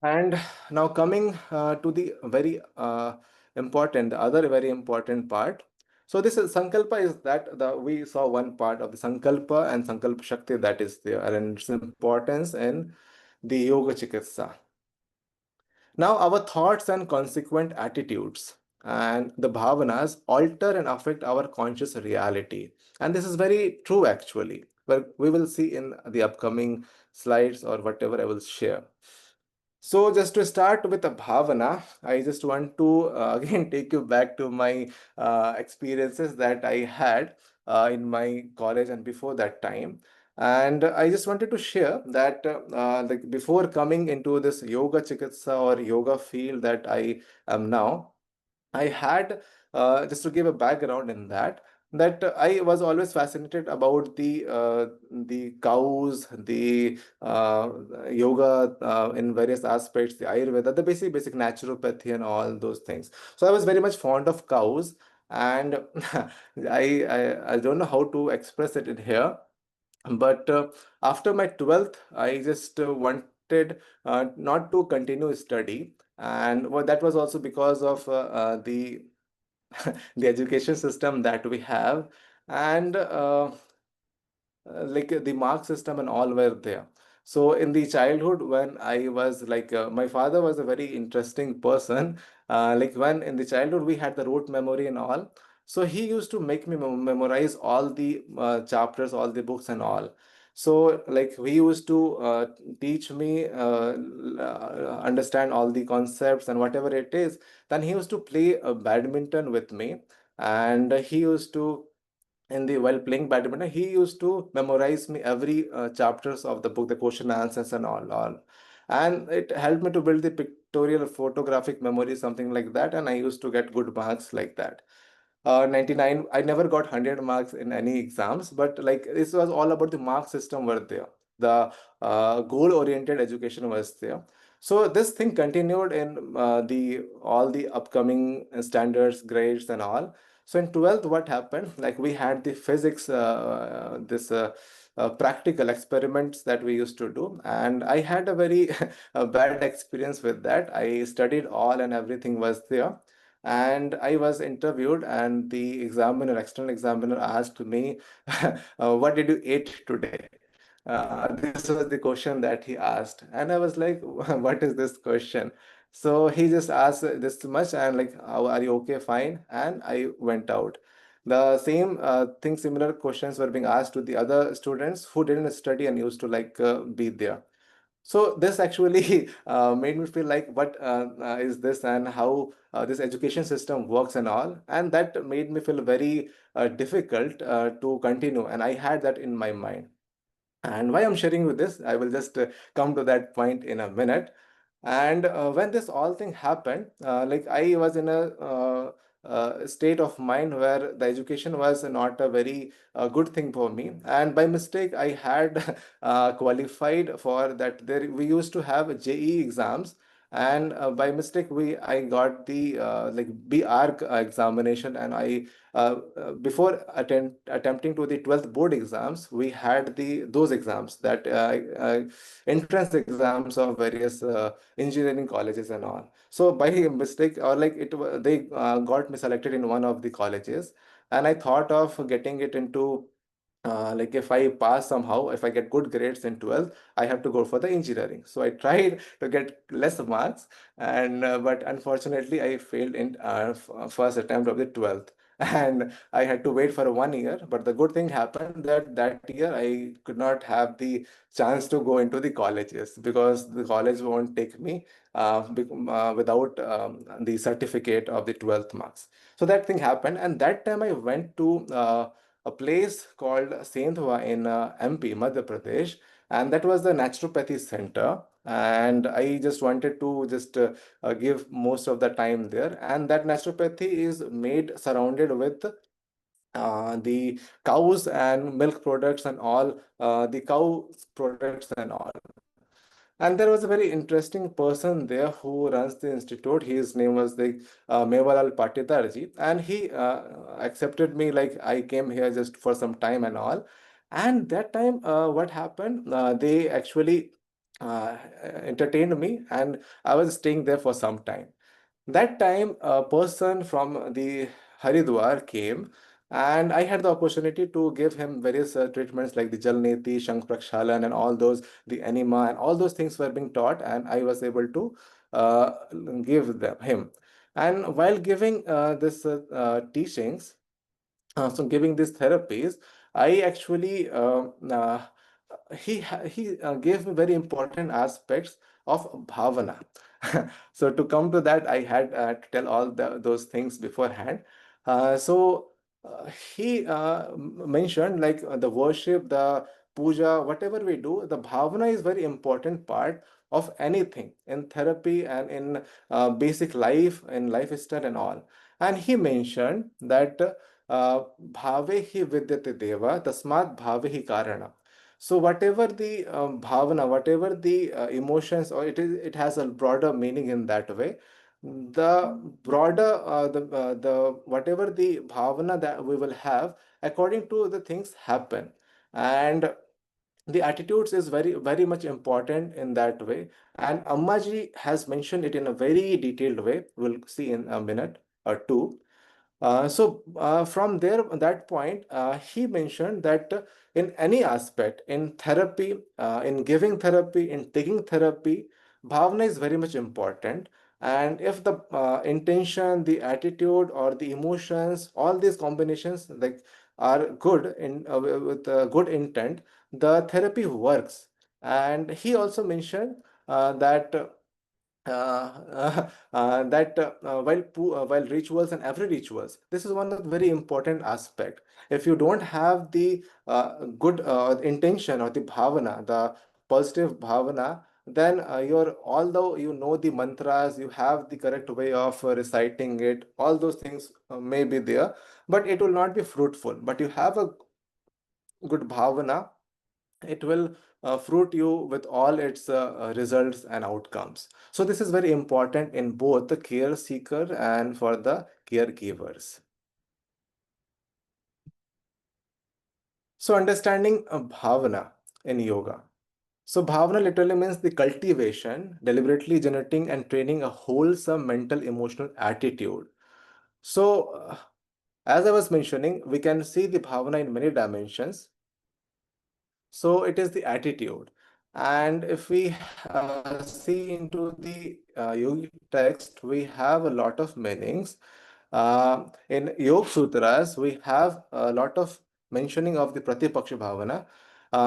And now coming to the very important, the other very important part. So this is Sankalpa is that we saw one part of the Sankalpa and Sankalpa Shakti that is there and its importance in the Yoga Chikitsa. Now our thoughts and consequent attitudes and the bhavanas alter and affect our conscious reality. And this is very true actually, but we will see in the upcoming slides or whatever I will share. So just to start with a bhavana, I just want to again take you back to my experiences that I had in my college and before that time. And I just wanted to share that like before coming into this yoga chikitsa or yoga field that I am now, I had, just to give a background in that, that I was always fascinated about the cows, the yoga in various aspects, the Ayurveda, the basic naturopathy and all those things. So I was very much fond of cows, and I don't know how to express it in here, but after my 12th, I just wanted not to continue study, and well, that was also because of the the education system that we have, and like the mark system and all were there. So in the childhood, when I was like, my father was a very interesting person. Like when in the childhood we had the rote memory and all. So he used to make me memorize all the chapters, all the books and all. So like he used to teach me, understand all the concepts and whatever it is. Then he used to play badminton with me, and he used to in the while playing badminton, he used to memorize me every chapters of the book, the question answers and all. And it helped me to build the pictorial photographic memory, something like that. And I used to get good marks like that. 99, I never got 100 marks in any exams, but like this was all about the mark system were there. The goal oriented education was there. So this thing continued in the all the upcoming standards, grades and all. So in 12th, what happened? Like we had the physics, this practical experiments that we used to do, and I had a very bad experience with that. I studied all and everything was there, and I was interviewed, and the examiner, external examiner, asked me, "What did you eat today?" This was the question that he asked, and I was like, "What is this question?" So he just asked this much, and like, Are you okay? Fine." And I went out. The same thing, similar questions were being asked to the other students who didn't study and used to like be there. So this actually made me feel like what is this and how this education system works and all. And that made me feel very difficult to continue. And I had that in my mind. And why I'm sharing with this, I will just come to that point in a minute. And when this all thing happened, like I was in a state of mind where the education was not a very good thing for me. And by mistake, I had qualified for that. There we used to have JE exams, and by mistake I got the like BR examination, and I before attempting to the 12th board exams, we had those exams that entrance exams of various engineering colleges and all. So by mistake or like they got me selected in one of the colleges, and I thought of getting it into like if I pass somehow, if I get good grades in 12th, I have to go for the engineering. So I tried to get less marks, and but unfortunately I failed in first attempt of the 12th. and I had to wait for 1 year. But the good thing happened that that year I could not have the chance to go into the colleges because the college won't take me without the certificate of the 12th marks. So that thing happened, and that time I went to a place called Sendhwa in MP, Madhya Pradesh, and that was the naturopathy center. And I just wanted to just give most of the time there. And that naturopathy is made surrounded with the cows and milk products and all, the cow products and all. And there was a very interesting person there who runs the institute. His name was the Mevalal Patidarji, and he accepted me like I came here just for some time and all. And that time, what happened? They actually entertained me, and I was staying there for some time. That time, a person from the Haridwar came, and I had the opportunity to give him various treatments like the Jalneti, Shank Prakshalan, and all those, the enema, and all those things were being taught, and I was able to uh, give them him. And while giving this teachings, so giving these therapies, I actually he gave me very important aspects of bhavana. So to come to that, I had to tell all those things beforehand. So he mentioned like the worship, the puja, whatever we do, the bhavana is very important part of anything in therapy and in basic life and lifestyle and all. And he mentioned that bhave hi vidyate deva tasmat bhave hi karana. So whatever the bhavana, whatever the emotions, or it has a broader meaning in that way. The broader the whatever the bhavana that we will have, according to the things happen, and the attitudes is very much important in that way. And Ammaji has mentioned it in a very detailed way. We'll see in a minute or two. From there, that point, he mentioned that in any aspect, in therapy, in giving therapy, in taking therapy, bhavana is very much important. And if the intention, the attitude, or the emotions, all these combinations like are good in with good intent, the therapy works. And he also mentioned that while rituals and every rituals, this is one of the very important aspect. If you don't have the good intention or the bhavana, the positive bhavana, then you're, although you know the mantras, you have the correct way of reciting it, all those things may be there, but it will not be fruitful. But you have a good bhavana, it will fruit you with all its results and outcomes. So this is very important in both the care seeker and for the caregivers. So understanding bhavana in yoga. So bhavana literally means the cultivation, deliberately generating and training a wholesome mental emotional attitude. So as I was mentioning, we can see the bhavana in many dimensions. So it is the attitude. And if we see into the yogic text, we have a lot of meanings. In Yoga Sutras, we have a lot of mentioning of the Pratipaksha Bhavana.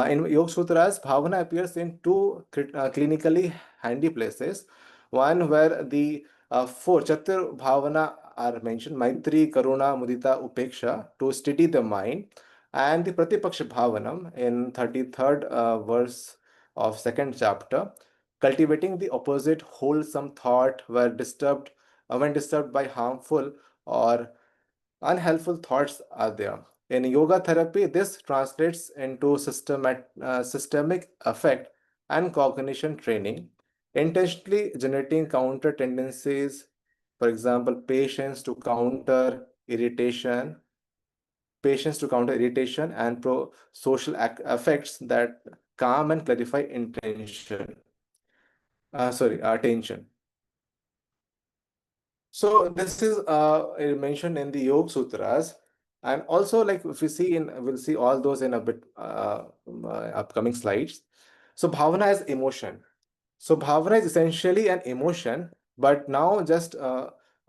In Yoga Sutras, Bhavana appears in two clinically handy places. One where the four Chatur Bhavana are mentioned, Maitri, Karuna, Mudita, Upeksha, to steady the mind, and the Pratipaksha Bhavanam in 33rd verse of second chapter, cultivating the opposite wholesome thought where disturbed when disturbed by harmful or unhelpful thoughts are there. In yoga therapy, this translates into systemic affect and cognition training, intentionally generating counter tendencies, for example, patience to counter irritation and pro social effects that calm and clarify attention. So this is mentioned in the Yoga Sutras, and also like if we see in, we'll see all those in a bit upcoming slides. So bhavana is emotion. So bhavana is essentially an emotion, but now just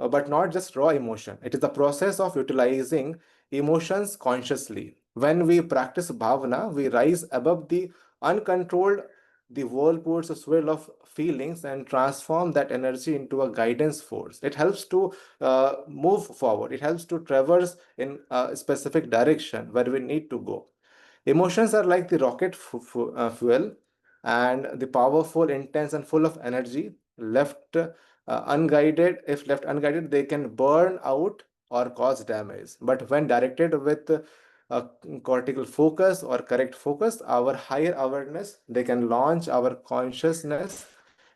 but not just raw emotion. It is the process of utilizing emotions consciously. When we practice bhavana, we rise above the uncontrolled, the whirlpools or swirl of feelings and transform that energy into a guidance force. It helps to move forward. It helps to traverse in a specific direction where we need to go. Emotions are like the rocket fuel, and the powerful, intense, and full of energy. Left unguided, if left unguided, they can burn out or cause damage. But when directed with cortical focus or correct focus, our higher awareness, they can launch our consciousness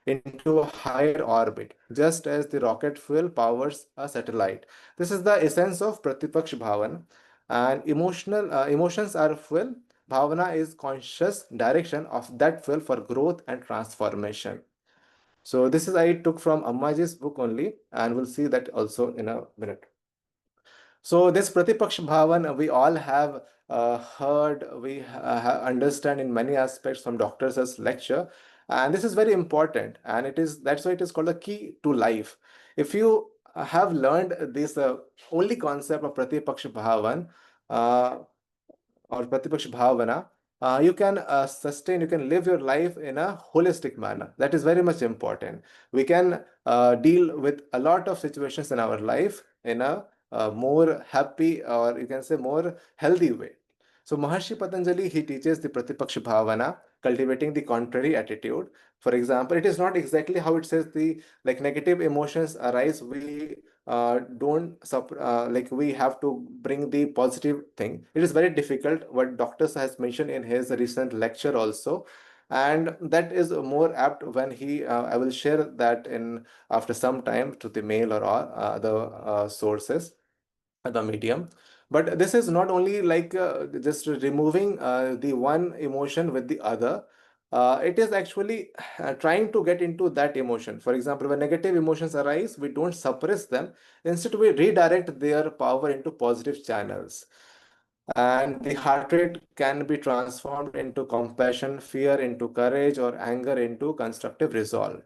into a higher orbit, just as the rocket fuel powers a satellite. This is the essence of Pratipaksh Bhavan. And emotions are fuel. Bhavana is conscious direction of that fuel for growth and transformation. So this is I took from Ammaji's book only, and we'll see that also in a minute. So this Pratipaksh Bhavan we all have heard, we understand in many aspects from doctors' lecture, and this is very important, and it is that's why it is called the key to life. If you have learned this only concept of Pratipaksh Bhavan, uh, or Pratipaksh Bhavana, you can sustain, you can live your life in a holistic manner. That is very much important. We can deal with a lot of situations in our life in a more happy, or you can say more healthy way. So Maharshi Patanjali, he teaches the Pratipaksh Bhavana, cultivating the contrary attitude. For example, it is not exactly how it says the like negative emotions arise. We don't like we have to bring the positive thing. It is very difficult. What doctors has mentioned in his recent lecture also, and that is more apt when he. I will share that in after some time to the mail or other sources, the medium. But this is not only like just removing the one emotion with the other. It is actually trying to get into that emotion. For example, when negative emotions arise, we don't suppress them. Instead, we redirect their power into positive channels. And the heart rate can be transformed into compassion, fear into courage, or anger into constructive resolve.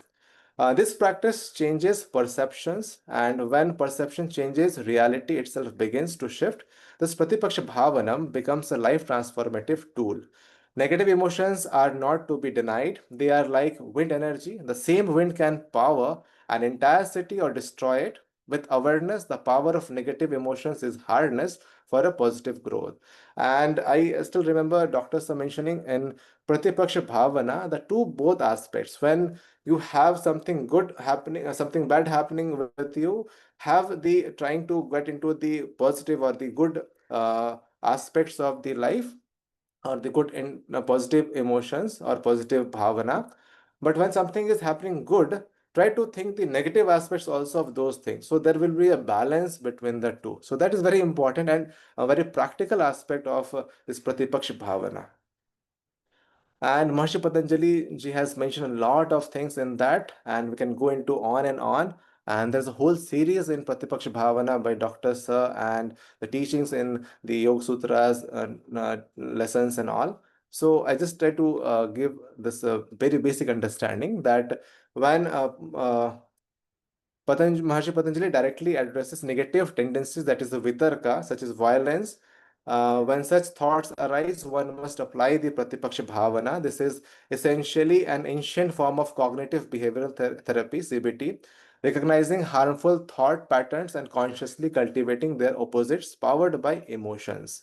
This practice changes perceptions, and when perception changes, reality itself begins to shift. This Pratipaksha Bhavanam becomes a life transformative tool. Negative emotions are not to be denied, they are like wind energy. The same wind can power an entire city or destroy it. With awareness, the power of negative emotions is harnessed for a positive growth. And I still remember doctors are mentioning in Pratipaksha Bhavana the two both aspects. When you have something good happening, something bad happening with you, have the trying to get into the positive or the good aspects of the life, or the good in positive emotions or positive bhavana. But when something is happening good, try to think the negative aspects also of those things, so there will be a balance between the two. So that is very important and a very practical aspect of this pratipaksh bhavana. And Maharishi Patanjali ji has mentioned a lot of things in that, and we can go into on and on. And there's a whole series in Pratipaksh Bhavana by Dr. Sir, and the teachings in the Yoga Sutras, lessons and all. So I just try to give this very basic understanding that when Maharishi Patanjali directly addresses negative tendencies, that is the vitarka, such as violence. When such thoughts arise, one must apply the Pratipaksha Bhavana. This is essentially an ancient form of cognitive behavioral therapy, CBT, recognizing harmful thought patterns and consciously cultivating their opposites powered by emotions.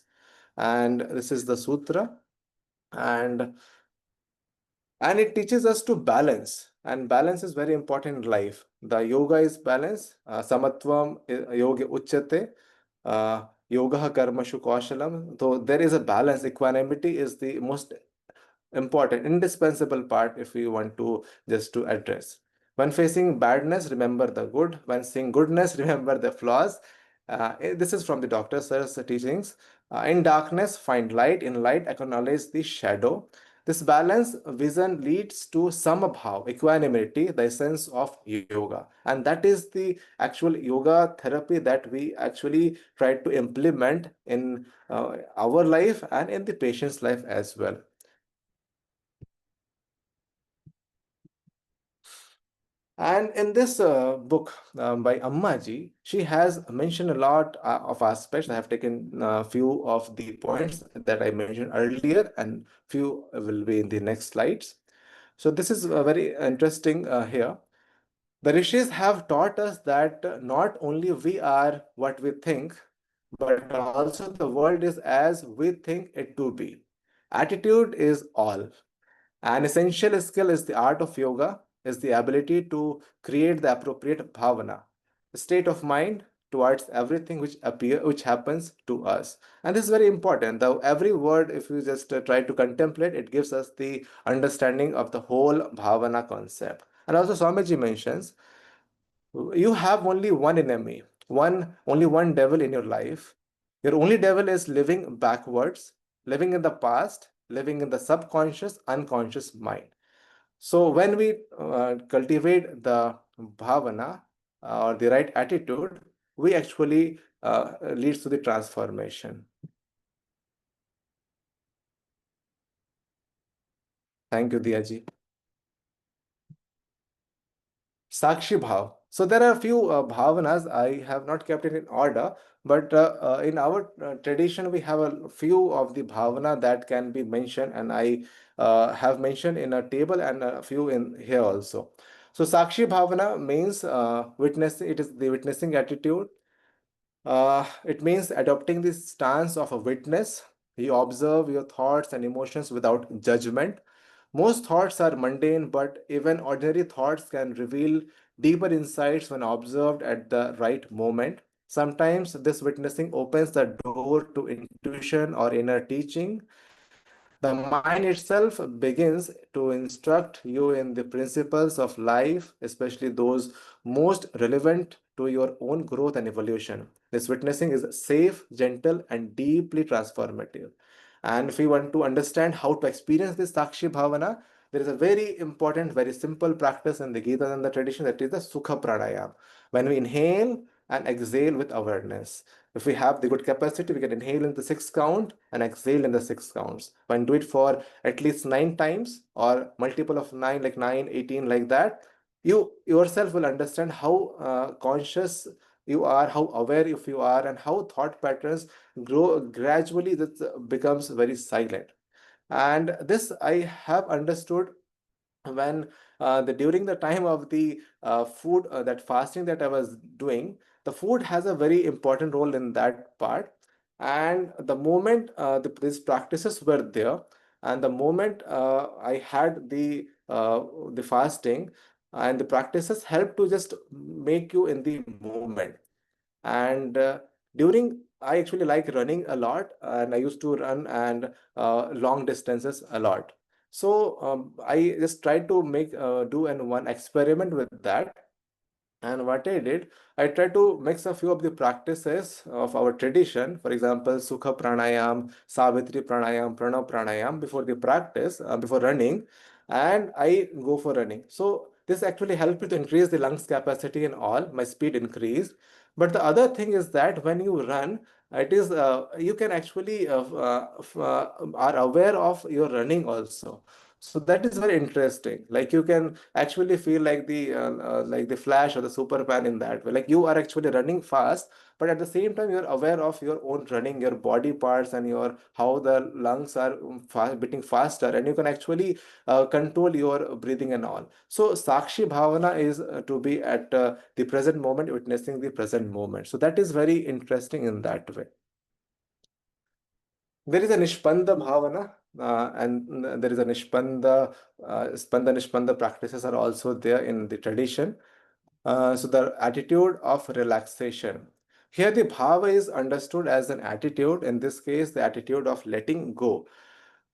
And this is the sutra. And it teaches us to balance, and balance is very important in life. The yoga is balance. Samatvam yoga uchyate, yoga karmashu kaushalam. So there is a balance. Equanimity is the most important, indispensable part if we want to just to address. When facing badness, remember the good. When seeing goodness, remember the flaws. This is from the Dr. Sir's teachings. In darkness, find light. In light, acknowledge the shadow. This balance vision leads to samabhav, equanimity, the essence of yoga. And that is the actual yoga therapy that we actually try to implement in our life and in the patient's life as well. And in this book by Ammaji, she has mentioned a lot of aspects. I have taken a few of the points that I mentioned earlier, and few will be in the next slides. So this is very interesting here. The rishis have taught us that not only we are what we think, but also the world is as we think it to be. Attitude is all. An essential skill is the art of yoga, is the ability to create the appropriate bhavana, state of mind towards everything which happens to us. And this is very important. Though every word, if you just try to contemplate, it gives us the understanding of the whole bhavana concept. And also Swamiji mentions, you have only one enemy, only one devil in your life. Your only devil is living backwards, living in the past, living in the subconscious, unconscious mind. So when we cultivate the bhavana or the right attitude, we actually leads to the transformation. Thank you, Diyaji. Sakshi Bhav. So there are a few bhavanas. I have not kept it in order, but in our tradition, we have a few of the bhavana that can be mentioned, and I have mentioned in a table and a few in here also. So Sakshi Bhavana means witness. It is the witnessing attitude. It means adopting the stance of a witness. You observe your thoughts and emotions without judgment. Most thoughts are mundane, but even ordinary thoughts can reveal deeper insights when observed at the right moment. Sometimes this witnessing opens the door to intuition or inner teaching. The mind itself begins to instruct you in the principles of life, especially those most relevant to your own growth and evolution. This witnessing is safe, gentle, and deeply transformative. And if we want to understand how to experience this Sakshi Bhavana, there is a very important, very simple practice in the Gita and the tradition, that is the Sukha Pranayam. When we inhale and exhale with awareness. If we have the good capacity, we can inhale in the sixth count and exhale in the sixth counts. When do it for at least 9 times or multiple of 9, like 9, 18, like that, you yourself will understand how conscious you are, how aware if you are, and how thought patterns grow gradually. That becomes very silent. And this I have understood when during the time of the food that fasting that I was doing, the food has a very important role in that part. And the moment these practices were there, and the moment I had the fasting, and the practices help to just make you in the moment. And during I actually like running a lot, and I used to run and long distances a lot. So I just tried to make do an one experiment with that. And what I did, I tried to mix a few of the practices of our tradition. For example, Sukha Pranayam, Savitri Pranayam, Pranav Pranayam before the practice, before running, and I go for running. So this actually helped me to increase the lungs capacity and all. My speed increased. But the other thing is that when you run, it is you can actually are aware of your running also. So that is very interesting. Like you can actually feel like the Flash or the Superman in that way. Like you are actually running fast, but at the same time you're aware of your own running, your body parts, and your how the lungs are beating faster, and you can actually control your breathing and all. So Sakshi Bhavana is to be at the present moment, witnessing the present moment. So that is very interesting in that way. There is a Nishpanda Bhavana, and there is a Spanda Nishpanda practices are also there in the tradition. So the attitude of relaxation. Here the bhava is understood as an attitude, in this case, the attitude of letting go.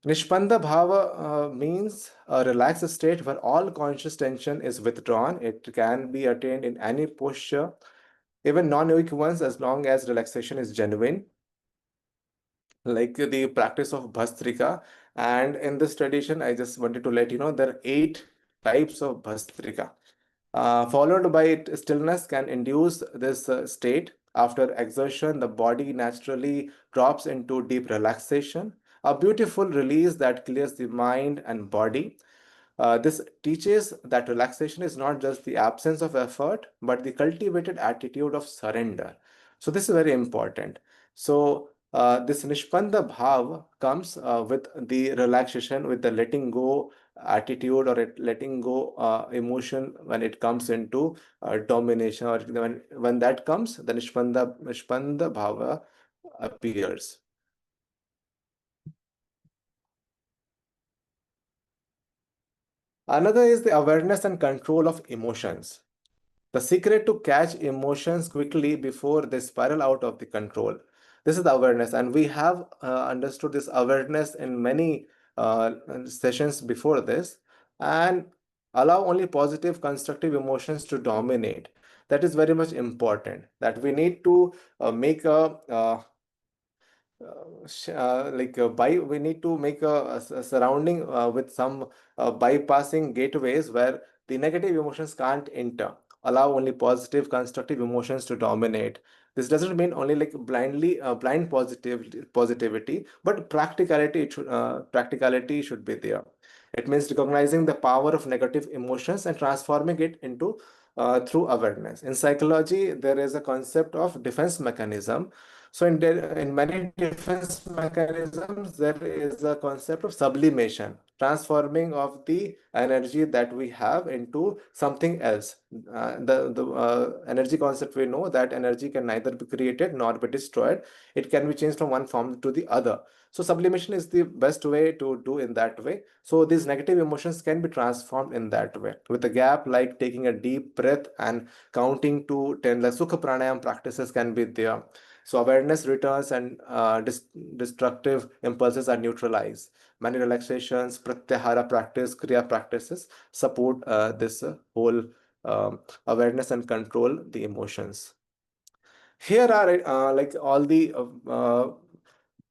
Nishpanda bhava means a relaxed state where all conscious tension is withdrawn. It can be attained in any posture, even non-yogic ones, as long as relaxation is genuine, like the practice of Bhastrika. And in this tradition, I just wanted to let you know there are 8 types of Bhastrika. Followed by stillness can induce this state. After exertion, the body naturally drops into deep relaxation, a beautiful release that clears the mind and body. This teaches that relaxation is not just the absence of effort, but the cultivated attitude of surrender. So this is very important. So this Nishpanda Bhav comes with the relaxation, with the letting go attitude, or letting go emotion when it comes into domination, or when that comes, the Nishpanda Bhava appears. Another is the awareness and control of emotions. The secret to catch emotions quickly before they spiral out of the control. This is the awareness, and we have understood this awareness in many sessions before this, and allow only positive, constructive emotions to dominate. That is very much important. That we need to make a we need to make a surrounding with some bypassing gateways where the negative emotions can't enter. Allow only positive constructive emotions to dominate. This doesn't mean only like blindly blind positivity, but practicality should be there. It means recognizing the power of negative emotions and transforming it into through awareness. In psychology, there is a concept of defense mechanism. So in many defense mechanisms, there is a concept of sublimation, transforming of the energy that we have into something else. The energy concept, we know that energy can neither be created nor be destroyed. It can be changed from one form to the other. So sublimation is the best way to do in that way. So these negative emotions can be transformed in that way. With a gap, like taking a deep breath and counting to 10, like Sukha Pranayam practices can be there. So awareness returns and destructive impulses are neutralized. Many relaxations, pratyahara practice, kriya practices support this whole awareness and control the emotions. Here are like all the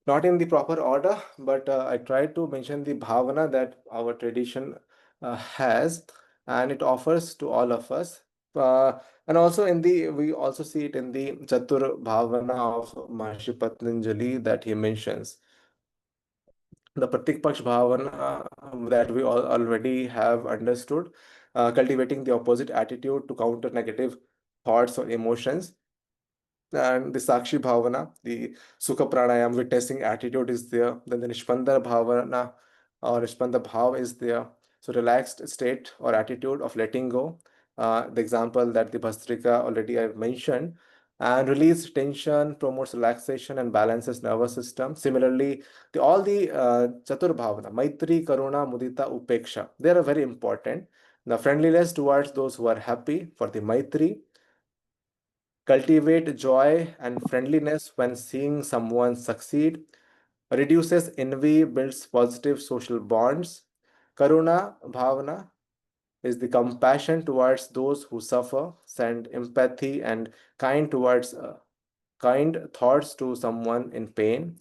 not in the proper order, but I tried to mention the bhavana that our tradition has, and it offers to all of us. And also we also see it in the Chatur Bhavana of Maharishi Patanjali that he mentions. The Pratik Paksh Bhavana that we all already have understood, cultivating the opposite attitude to counter negative thoughts or emotions. And the Sakshi Bhavana, the Sukha Pranayam, witnessing attitude is there. Then the Nishpanda Bhavana or Nishpanda Bhav is there. So relaxed state or attitude of letting go. The example that the Bhastrika already I've mentioned. And release tension, promotes relaxation and balances nervous system. Similarly, all the Chatur Bhavana, Maitri, Karuna, Mudita, Upeksha, they are very important. The friendliness towards those who are happy for the Maitri. Cultivate joy and friendliness when seeing someone succeed. Reduces envy, builds positive social bonds. Karuna Bhavana is the compassion towards those who suffer, send empathy and kind thoughts to someone in pain.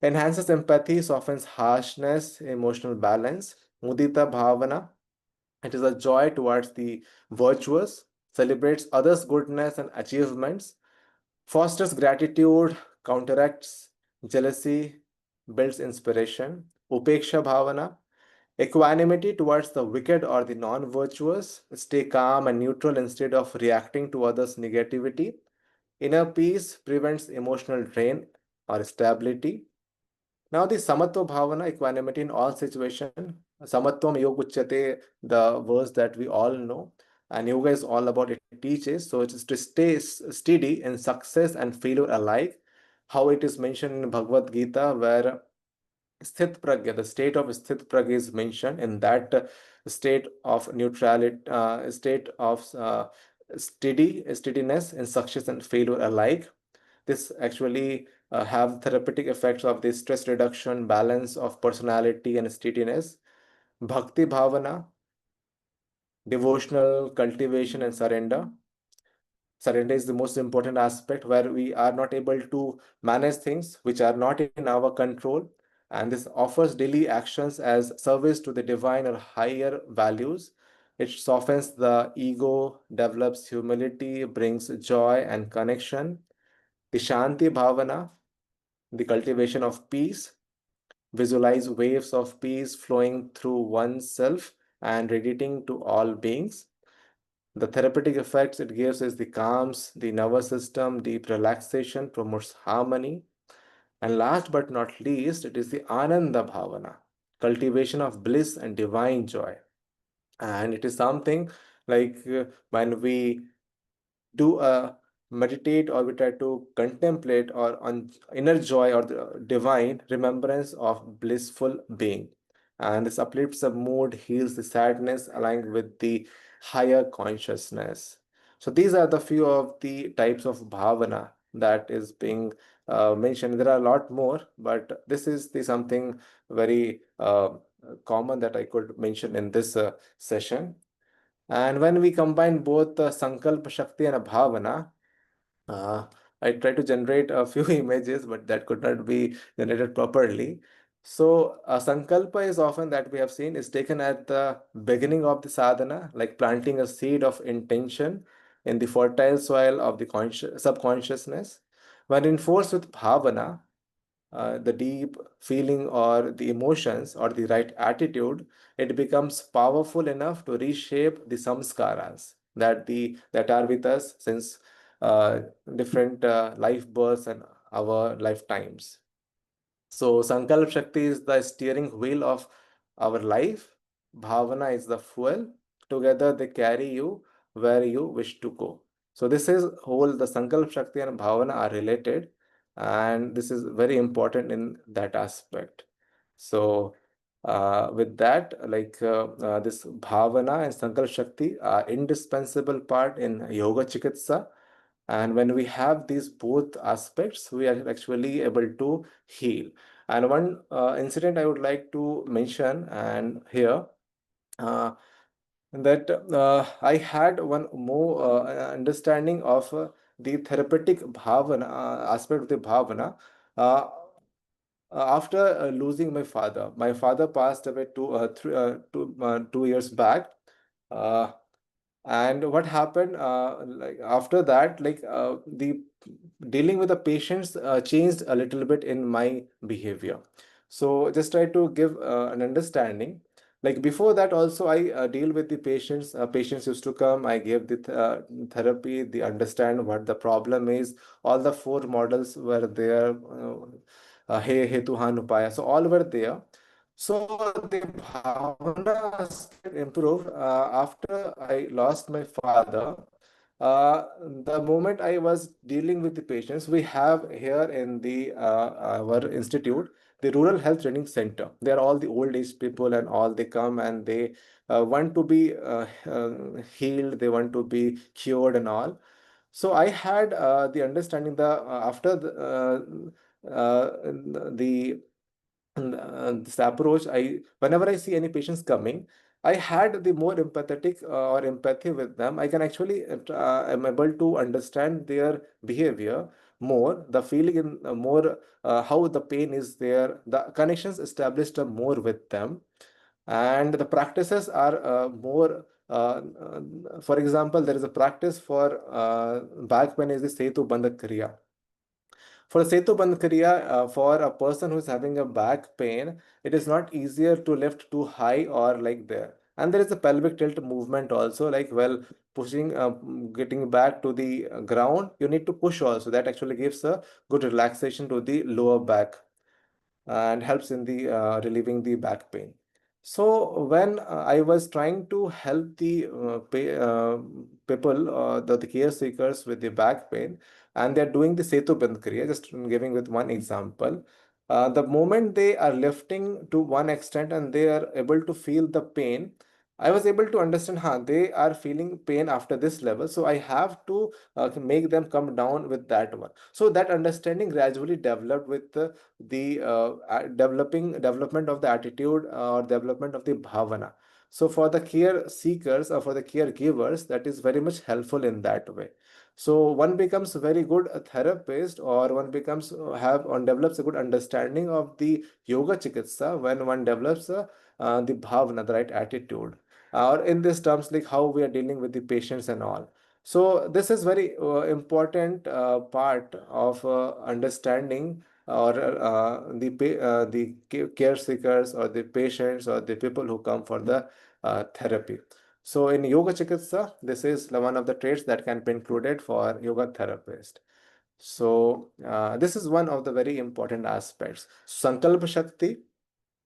Enhances empathy, softens harshness, emotional balance. Mudita Bhavana, it is a joy towards the virtuous, celebrates others' goodness and achievements, fosters gratitude, counteracts jealousy, builds inspiration. Upeksha Bhavana, equanimity towards the wicked or the non virtuous, stay calm and neutral instead of reacting to others' negativity. Inner peace prevents emotional drain or stability. Now, the Samatva Bhavana, equanimity in all situations. Samatvam Yoga Uchyate, the verse that we all know. And yoga is all about it teaches. So it is to stay steady in success and failure alike. How it is mentioned in Bhagavad Gita, where Sthit Pragya, the state of Sthit Pragya is mentioned in that state of neutrality, state of steadiness in success and failure alike. This actually have therapeutic effects of the stress reduction, balance of personality and steadiness. Bhakti Bhavana, devotional cultivation and surrender. Surrender is the most important aspect where we are not able to manage things which are not in our control. And this offers daily actions as service to the divine or higher values. It softens the ego, develops humility, brings joy and connection. The Shanti Bhavana, the cultivation of peace. Visualize waves of peace flowing through oneself and radiating to all beings. The therapeutic effects it gives is the calms the nervous system, deep relaxation, promotes harmony. And last but not least, it is the Ananda Bhavana, cultivation of bliss and divine joy. And it is something like when we do meditate or we try to contemplate or on inner joy or the divine remembrance of blissful being. And this uplifts the mood, heals the sadness, aligned with the higher consciousness. So these are the few of the types of bhavana that is being mentioned. There are a lot more, but this is the something very common that I could mention in this session. And when we combine both Sankalpa Shakti and Bhavana, uh, I tried to generate a few images, but that could not be generated properly. So, a Sankalpa is often that we have seen is taken at the beginning of the sadhana, like planting a seed of intention in the fertile soil of the subconsciousness. When enforced with bhavana, the deep feeling or the emotions or the right attitude, it becomes powerful enough to reshape the samskaras that are with us since uh, different life births and our lifetimes. So Sankalp Shakti is the steering wheel of our life. Bhavana is the fuel. Together they carry you where you wish to go. So this is whole the Sankalp Shakti and Bhavana are related, and this is very important in that aspect. So with that, this Bhavana and Sankalp Shakti are indispensable part in Yoga Chikitsa. And when we have these both aspects, we are actually able to heal. And one incident I would like to mention, and here uh, that I had one more understanding of the therapeutic bhavana aspect of the bhavana. Uh, After losing my father passed away 2 years back. Uh, and what happened like after that, the dealing with the patients changed a little bit in my behavior. So just try to give an understanding. Like before that also I deal with the patients. Patients used to come, I gave the therapy, they understand what the problem is. All the four models were there. He hetu han upaya, so all were there. So the bhavana aspect improved after I lost my father. Uh, the moment I was dealing with the patients, we have here in the our institute the Rural Health Training Center. They are all the old age people, and all they come and they want to be healed. They want to be cured and all. So I had the understanding the after the this approach, I whenever I see any patients coming, I had the more empathetic or empathy with them. I can actually am able to understand their behavior more, the feeling in more, how the pain is there, the connections established more with them, and the practices are more. For example, there is a practice for back pain is the Setu Bandha Kriya. For Setu Bandh Kriya, for a person who's having a back pain, it is not easier to lift too high or like there. And there is a pelvic tilt movement also, like well, pushing, getting back to the ground, you need to push also. That actually gives a good relaxation to the lower back and helps in the relieving the back pain. So when I was trying to help the people, the care seekers with the back pain, and they're doing the Setu Bandh Kriya, just giving with one example. The moment they are lifting to one extent and they are able to feel the pain, I was able to understand, they are feeling pain after this level. So I have to make them come down with that one. So that understanding gradually developed with the development of the attitude or development of the bhavana. So for the care seekers or for the caregivers, that is very much helpful in that way. So one becomes very good a therapist, or one becomes have one develops a good understanding of the yoga chikitsa when one develops the bhavana, the right attitude, or in these terms like how we are dealing with the patients and all. So this is very important part of understanding or the care seekers or the patients or the people who come for the therapy. So in Yoga Chikitsa, this is one of the traits that can be included for yoga therapist. So this is one of the very important aspects. Sankalpa Shakti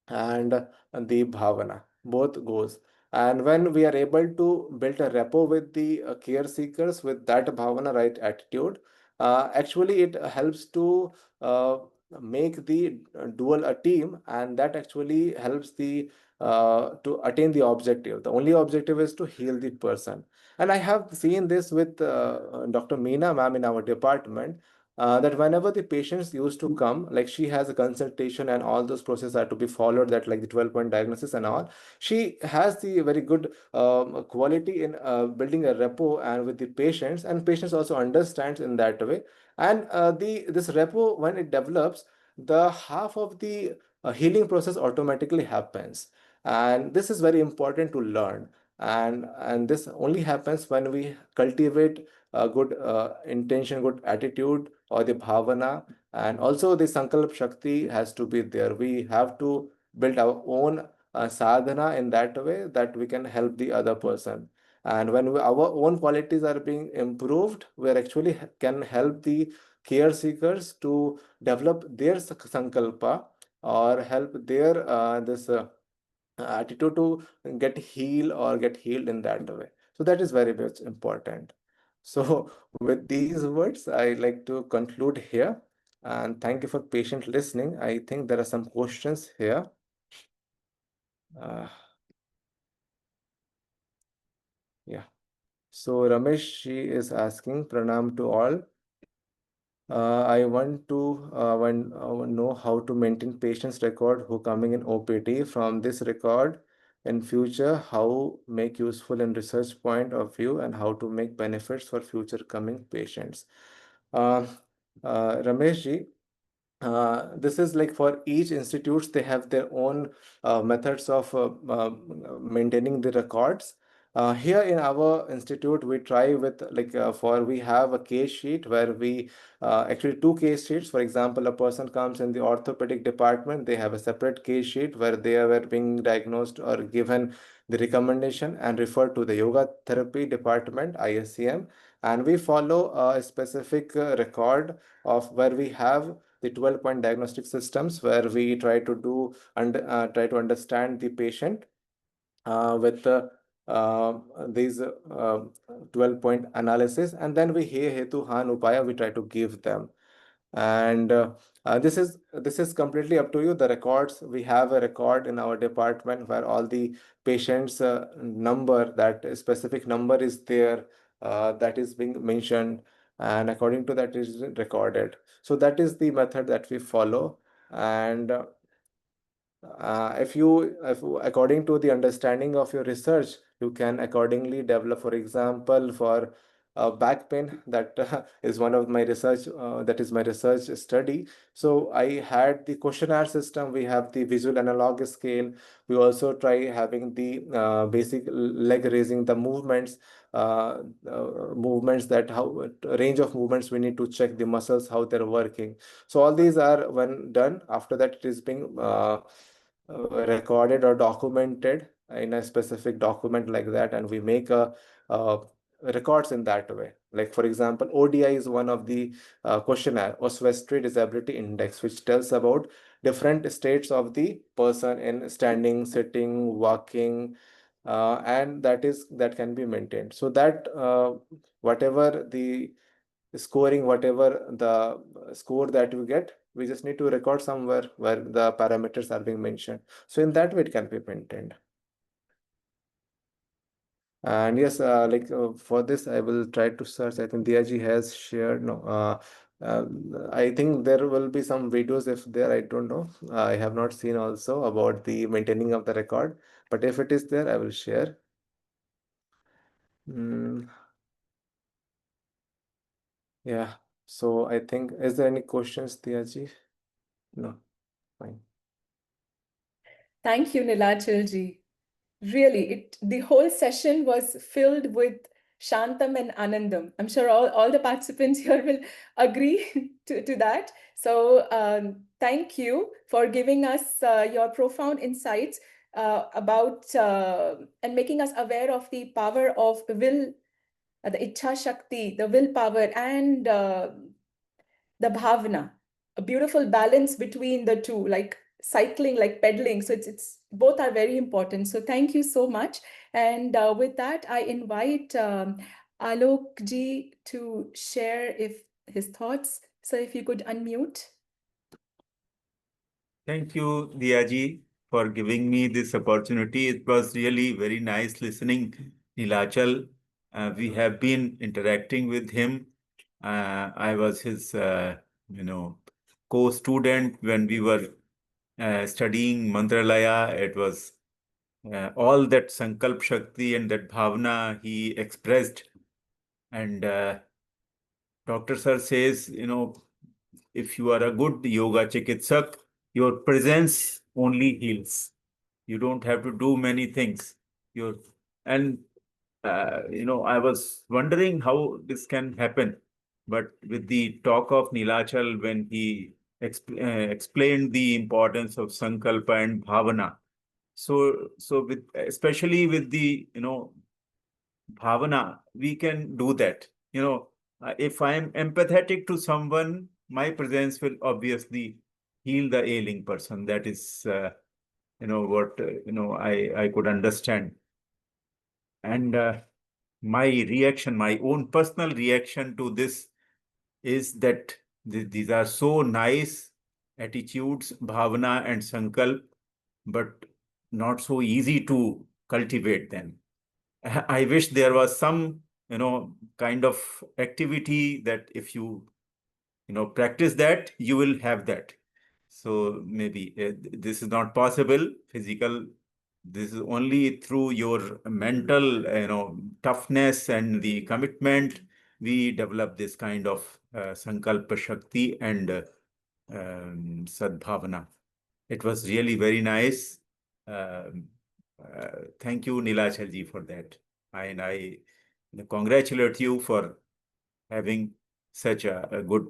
and the Bhavana, both goes. And when we are able to build a rapport with the care seekers with that Bhavana right attitude, actually it helps to uh, make the dual a team, and that actually helps the to attain the objective. The only objective is to heal the person. And I have seen this with Dr. Meena ma'am in our department, that whenever the patients used to come, like she has a consultation and all those processes are to be followed, that like the 12-point diagnosis and all, she has the very good quality in building a rapport and with the patients, and patients also understands in that way. And the this rapport, when it develops, the half of the healing process automatically happens. And this is very important to learn. And this only happens when we cultivate a good intention, good attitude, or the bhavana, and also the sankalp shakti has to be there. We have to build our own sadhana in that way that we can help the other person. And when our own qualities are being improved, we are actually can help the care seekers to develop their sankalpa, or help their this attitude to get healed or get healed in that way. So that is very much important. So with these words, I like to conclude here, and thank you for patient listening. I think there are some questions here. Uh, yeah. So Ramesh, she is asking, Pranam to all. I want to know how to maintain patients record who coming in OPT from this record in future, how make useful in research point of view, and how to make benefits for future coming patients. Uh, Ramesh ji, this is like for each institutes, they have their own methods of maintaining the records. Here in our institute, we try with like for we have a case sheet where we actually two case sheets. For example, a person comes in the orthopedic department, they have a separate case sheet where they are being diagnosed or given the recommendation and referred to the yoga therapy department, ISCM, and we follow a specific record of where we have the 12-point diagnostic systems, where we try to do and try to understand the patient with uh, these 12-point analysis, and then we he hetu han upaya we try to give them. And this is completely up to you. The records, we have a record in our department where all the patients number, that specific number is there, that is being mentioned, and according to that is recorded. So that is the method that we follow. And if according to the understanding of your research, you can accordingly develop, for example, for back pain, that is one of my research, that is my research study. So I had the questionnaire system, we have the visual analog scale, we also try having the basic leg raising, the movements, movements, that how range of movements we need to check the muscles how they're working. So all these are when done, after that it is being recorded or documented in a specific document like that, and we make a records in that way. Like for example, ODI is one of the questionnaire, Oswestry Disability Index, which tells about different states of the person in standing, sitting, walking, and that can be maintained. So that whatever the scoring, whatever the score that we get, we just need to record somewhere where the parameters are being mentioned. So in that way, it can be maintained. And yes, for this, I will try to search. I think Diaji has shared. No, I think there will be some videos if there. I don't know. I have not seen also about the maintaining of the record. But if it is there, I will share. Mm, yeah. So I think, is there any questions, Diaji? No. Fine. Thank you, Nilachal ji. Really, the whole session was filled with Shantam and Anandam. I'm sure all the participants here will agree to that. So thank you for giving us your profound insights. about and making us aware of the power of will, the Ichha Shakti, the willpower, and the bhavana, a beautiful balance between the two, like cycling, like pedaling. So it's both are very important. So thank you so much. And with that, I invite Alok ji to share if his thoughts. So if you could unmute. Thank you, Diyaji, for giving me this opportunity. It was really very nice listening Nilachal. We have been interacting with him. I was his, co-student when we were studying Mantralaya. It was all that Sankalpa Shakti and that Bhavana he expressed. And Dr. Sir says, if you are a good Yoga Chikitsak, your presence only heals. You don't have to do many things. And I was wondering how this can happen. But with the talk of Nilachal, when he explained the importance of Sankalpa and Bhavana, so with especially with the Bhavana, we can do that. If I'm empathetic to someone, my presence will obviously heal the ailing person. That is, what I could understand. And my reaction, my own personal reaction to this is that these are so nice attitudes, bhavana and sankalp, but not so easy to cultivate them. I wish there was some, kind of activity that if you, practice that, you will have that. So maybe this is not possible. This is only through your mental, toughness and the commitment we develop this kind of Sankalpa Shakti and Sadbhavana. It was really very nice. Thank you, Nilachal ji, for that. And I congratulate you for having such a good,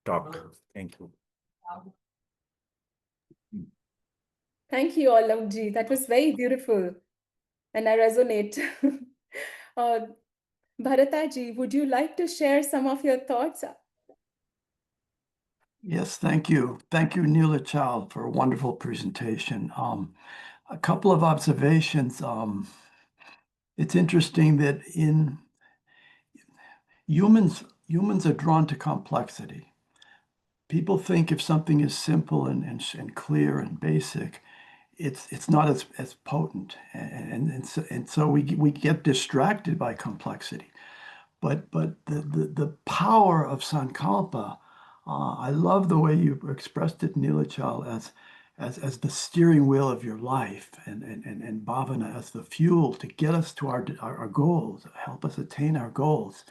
talk. Thank you. Thank you, Alok ji. That was very beautiful. And I resonate. Bharata ji, would you like to share some of your thoughts? Yes, thank you. Thank you, Nilachal, for a wonderful presentation. A couple of observations. It's interesting that in humans are drawn to complexity. People think if something is simple and clear and basic, it's not as potent, and so we get distracted by complexity. But the power of Sankalpa, I love the way you expressed it, Nilachal, as the steering wheel of your life, and Bhavana as the fuel to get us to our goals, help us attain our goals.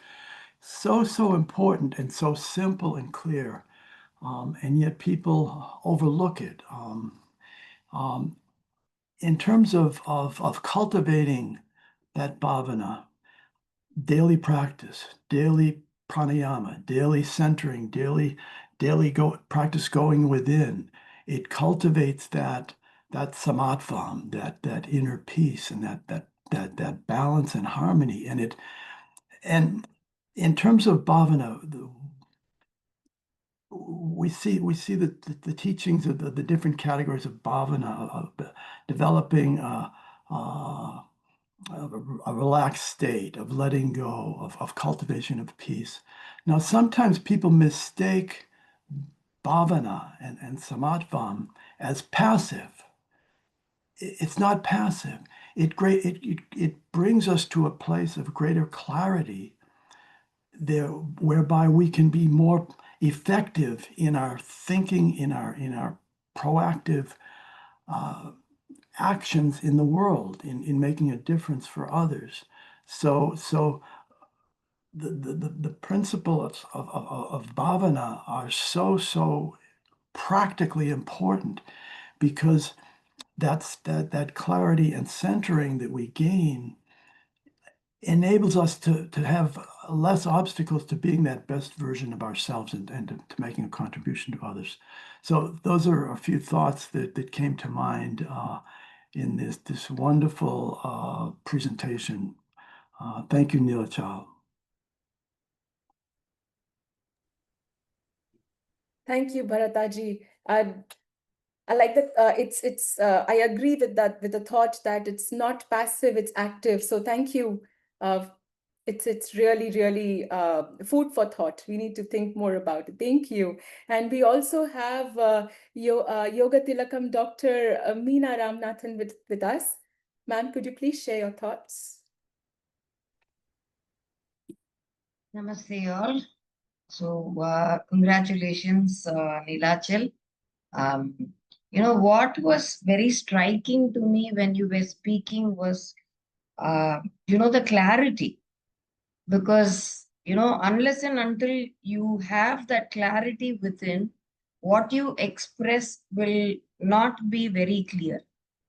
So important and so simple and clear, and yet people overlook it. In terms of cultivating that Bhavana, daily practice, daily pranayama, daily centering, daily practice going within. It cultivates that samatvam, that inner peace, and that balance and harmony. And in terms of bhavana, we see the teachings of the different categories of bhavana, of developing a relaxed state of letting go, of cultivation of peace. Now, sometimes people mistake bhavana and samatvam as passive. It's not passive. It brings us to a place of greater clarity there, whereby we can be more effective in our thinking, in our proactive actions in the world, in making a difference for others. So the principles of bhavana are so practically important, because that clarity and centering that we gain enables us to have less obstacles to being that best version of ourselves and to making a contribution to others. So those are a few thoughts that came to mind in this wonderful presentation. Thank you, Nilachal. Thank you, Bharataji. I like that. I agree with that, with the thought that it's not passive, it's active. So thank you. It's really food for thought. We need to think more about it. Thank you. And we also have Yoga Tilakam Dr. Meena Ramnathan with us. Ma'am, could you please share your thoughts? Namaste all. So congratulations, Nilachal. What was very striking to me when you were speaking was, the clarity. Because, unless and until you have that clarity within, what you express will not be very clear.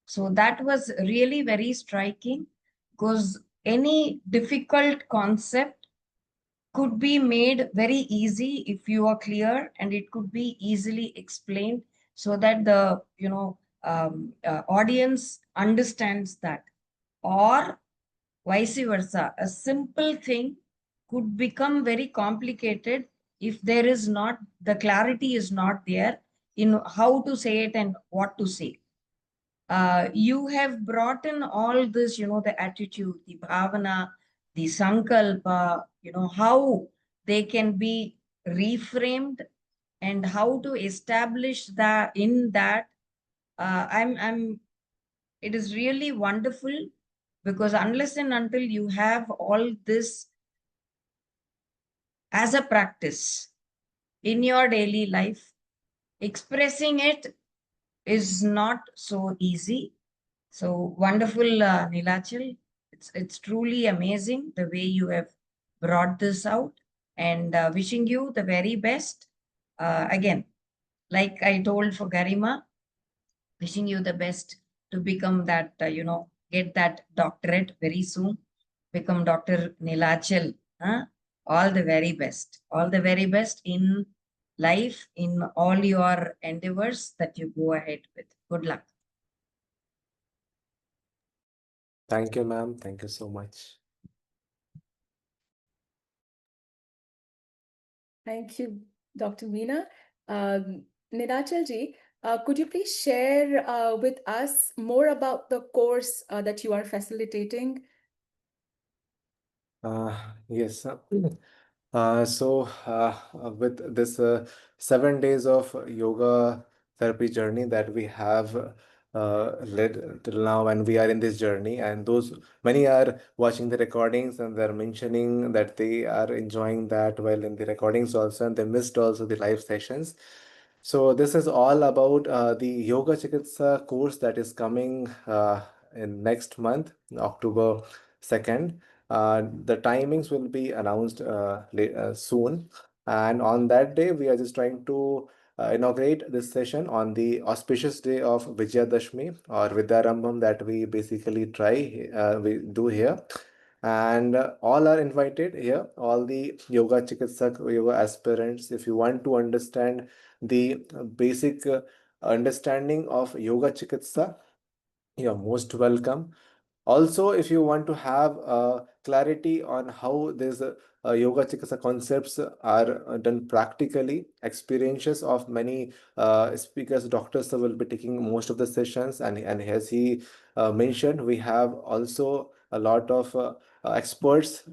So that was really very striking, because any difficult concept could be made very easy if you are clear, and it could be easily explained so that the audience understands that. Or vice versa, a simple thing could become very complicated if there is not, the clarity is not there in how to say it and what to say. You have brought in all this, the attitude, the bhavana, the sankalpa, how they can be reframed and how to establish that in that. It is really wonderful, because unless and until you have all this as a practice in your daily life, expressing it is not so easy. So wonderful, Nilachal. It's truly amazing the way you have brought this out, and wishing you the very best. Again, like I told for Garima, wishing you the best to become that, get that doctorate very soon, become Dr. Nilachal. Huh? All the very best. All the very best in life, in all your endeavors that you go ahead with. Good luck. Thank you, ma'am. Thank you so much. Thank you, Dr. Meena. Nilachal ji, could you please share with us more about the course that you are facilitating? Yes. With this 7 days of yoga therapy journey that we have led till now, and we are in this journey, and those many are watching the recordings and they're mentioning that they are enjoying that while in the recordings also, and they missed also the live sessions. So this is all about the Yoga Chikitsa course that is coming in next month, October 2nd. The timings will be announced soon. And on that day, we are just trying to inaugurate this session on the auspicious day of Vijayadashmi or Vidyarambham that we basically we do here. And all are invited here, all the Yoga Chikitsa, yoga aspirants. If you want to understand the basic understanding of Yoga Chikitsa, you're most welcome. Also, if you want to have clarity on how these yoga chikitsa concepts are done practically, experiences of many speakers, doctors will be taking most of the sessions, and as he mentioned, we have also a lot of experts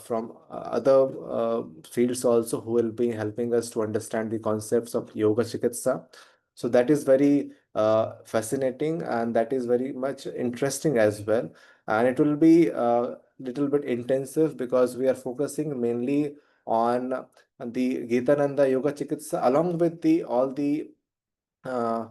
from other fields also who will be helping us to understand the concepts of yoga chikitsa. So that is very fascinating, and that is very much interesting as well. And it will be a little bit intensive because we are focusing mainly on the Gitananda Yoga Chikitsa along with the all the uh,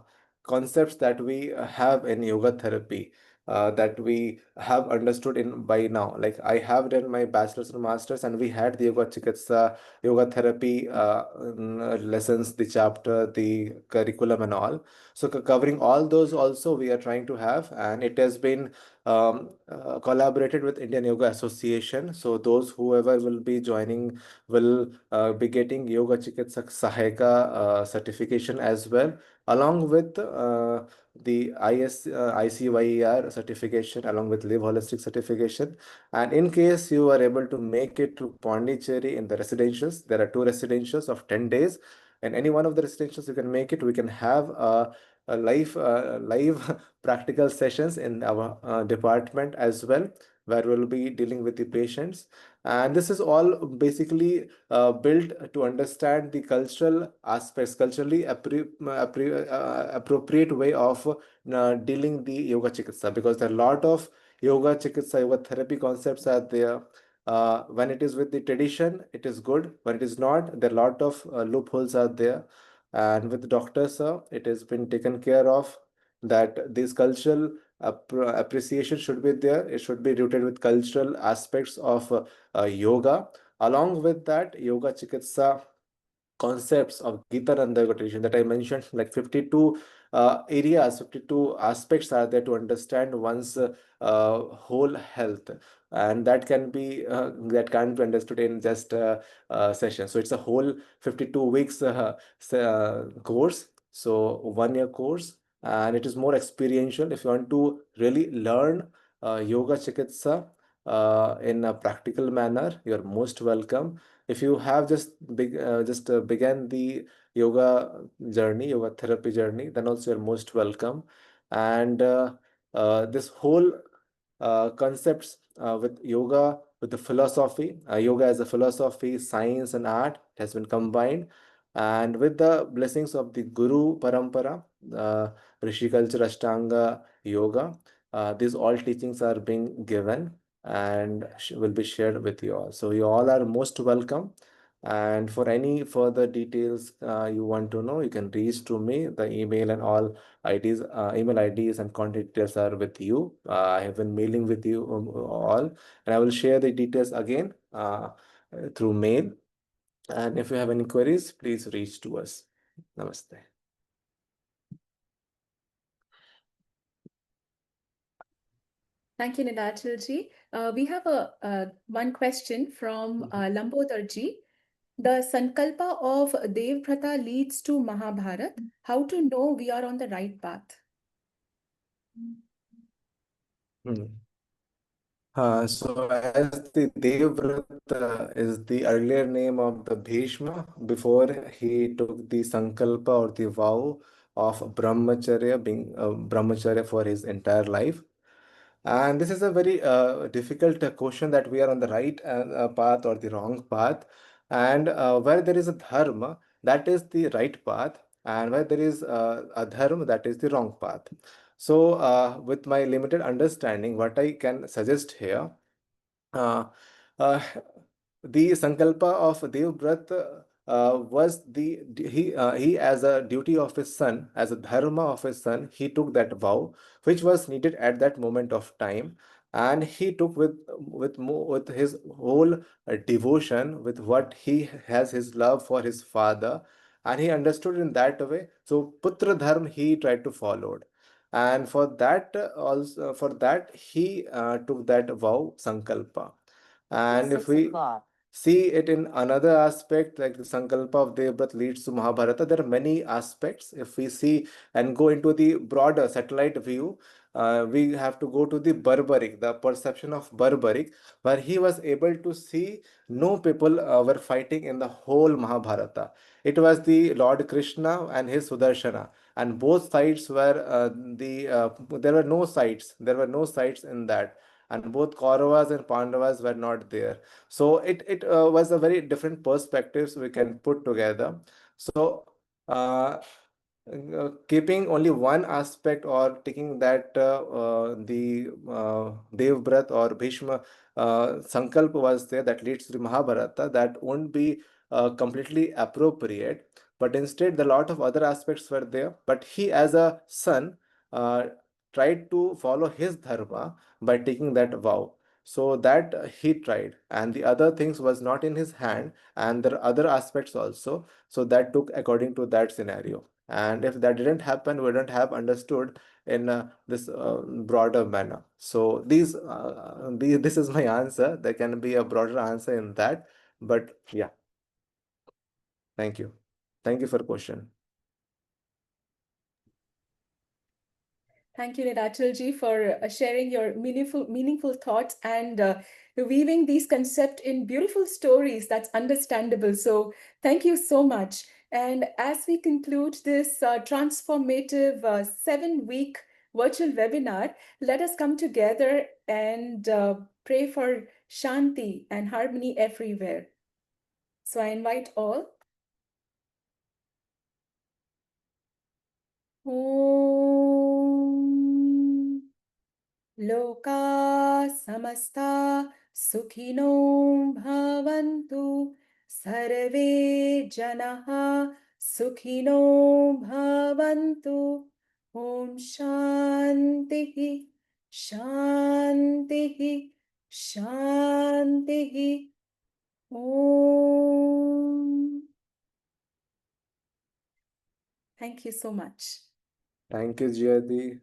concepts that we have in yoga therapy. that we have understood in by now. Like I have done my bachelor's and master's, and we had the Yoga Chikitsa, Yoga Therapy lessons, the chapter, the curriculum, and all. So covering all those also we are trying to have, and it has been collaborated with Indian Yoga Association. So those whoever will be joining will be getting Yoga Chikitsa Sahayaka certification as well, along with the ICYER certification, along with Live Holistic certification. And in case you are able to make it to Pondicherry in the residentials, there are 2 residentials of 10 days. And any one of the residentials you can make it, we can have a live practical sessions in our department as well, where we'll be dealing with the patients. And this is all basically built to understand the cultural aspects, culturally appropriate way of dealing the yoga chikitsa, because there are a lot of yoga chikitsa, yoga therapy concepts are there. When it is with the tradition, it is good. When it is not, there are a lot of loopholes are there. And with doctors, it has been taken care of that this cultural appreciation should be there. It should be rooted with cultural aspects of yoga. Along with that, yoga chikitsa concepts of Gita Nanda Yoga tradition that I mentioned, like 52 areas, 52 aspects are there to understand one's whole health, and that can't be understood in just a session. So it's a whole 52 weeks course, so 1 year course, and it is more experiential. If you want to really learn yoga chikitsa in a practical manner, you're most welcome. If you have just began the yoga journey, yoga therapy journey, then also you're most welcome. And this whole concepts with yoga, with the philosophy, yoga as a philosophy, science, and art, it has been combined. And with the blessings of the Guru Parampara, Rishi Culture, Ashtanga Yoga, these all teachings are being given and will be shared with you all. So you all are most welcome. And for any further details you want to know, you can reach to me. The email and all IDs, email IDs and contact details are with you. I have been mailing with you all, and I will share the details again through mail. And if you have any queries, please reach to us. Namaste. Thank you, Nilachal ji. We have one question from Lambodar ji. The Sankalpa of Devvrata leads to Mahabharat. How to know we are on the right path? So as the Devvrata is the earlier name of the Bhishma before he took the Sankalpa or the vow of Brahmacharya, being Brahmacharya for his entire life. And this is a very difficult question, that we are on the right path or the wrong path. And where there is a dharma, that is the right path. And where there is a dharma, that is the wrong path. So with my limited understanding, what I can suggest here, uh, uh, the Sankalpa of Devvrat was he as a duty of his son, as a dharma of his son, he took that vow, which was needed at that moment of time, and he took with his whole devotion, with what he has, his love for his father, and he understood in that way. So Putra Dharma he tried to follow, and for that also for that he took that vow Sankalpa. And if we see it in another aspect, like the Sankalpa of Devvrat leads to Mahabharata, there are many aspects. If we see and go into the broader satellite view, we have to go to the Barbaric, the perception of Barbaric, where he was able to see no people were fighting in the whole Mahabharata. It was the Lord Krishna and his Sudarshana, and both sides were there were no sides. There were no sides in that, and both Kauravas and Pandavas were not there. So it was a very different perspectives we can put together. So keeping only one aspect or taking that the Devvrat or Bhishma Sankalpa was there that leads to the Mahabharata, that won't be completely appropriate. But instead, the lot of other aspects were there. But he, as a son, uh, tried to follow his dharma by taking that vow. So that he tried, and the other things was not in his hand, and there are other aspects also. So that took according to that scenario. And if that didn't happen, we wouldn't have understood in this broader manner. So this is my answer. There can be a broader answer in that, but yeah. Thank you. Thank you for the question. Thank you, Nilachal ji, for sharing your meaningful thoughts and weaving these concepts in beautiful stories that's understandable. So thank you so much. And as we conclude this transformative 7-week virtual webinar, let us come together and pray for Shanti and harmony everywhere. So I invite all. Om Loka samasta sukhino bhavantu sarve janaha sukhino bhavantu. Om Shantihi Shantihi Shantihi. Om. Thank you so much. Thank you, Jyoti.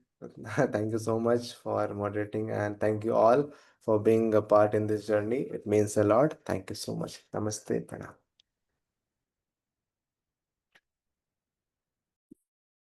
Thank you so much for moderating, and thank you all for being a part in this journey. It means a lot. Thank you so much. Namaste. Pranam.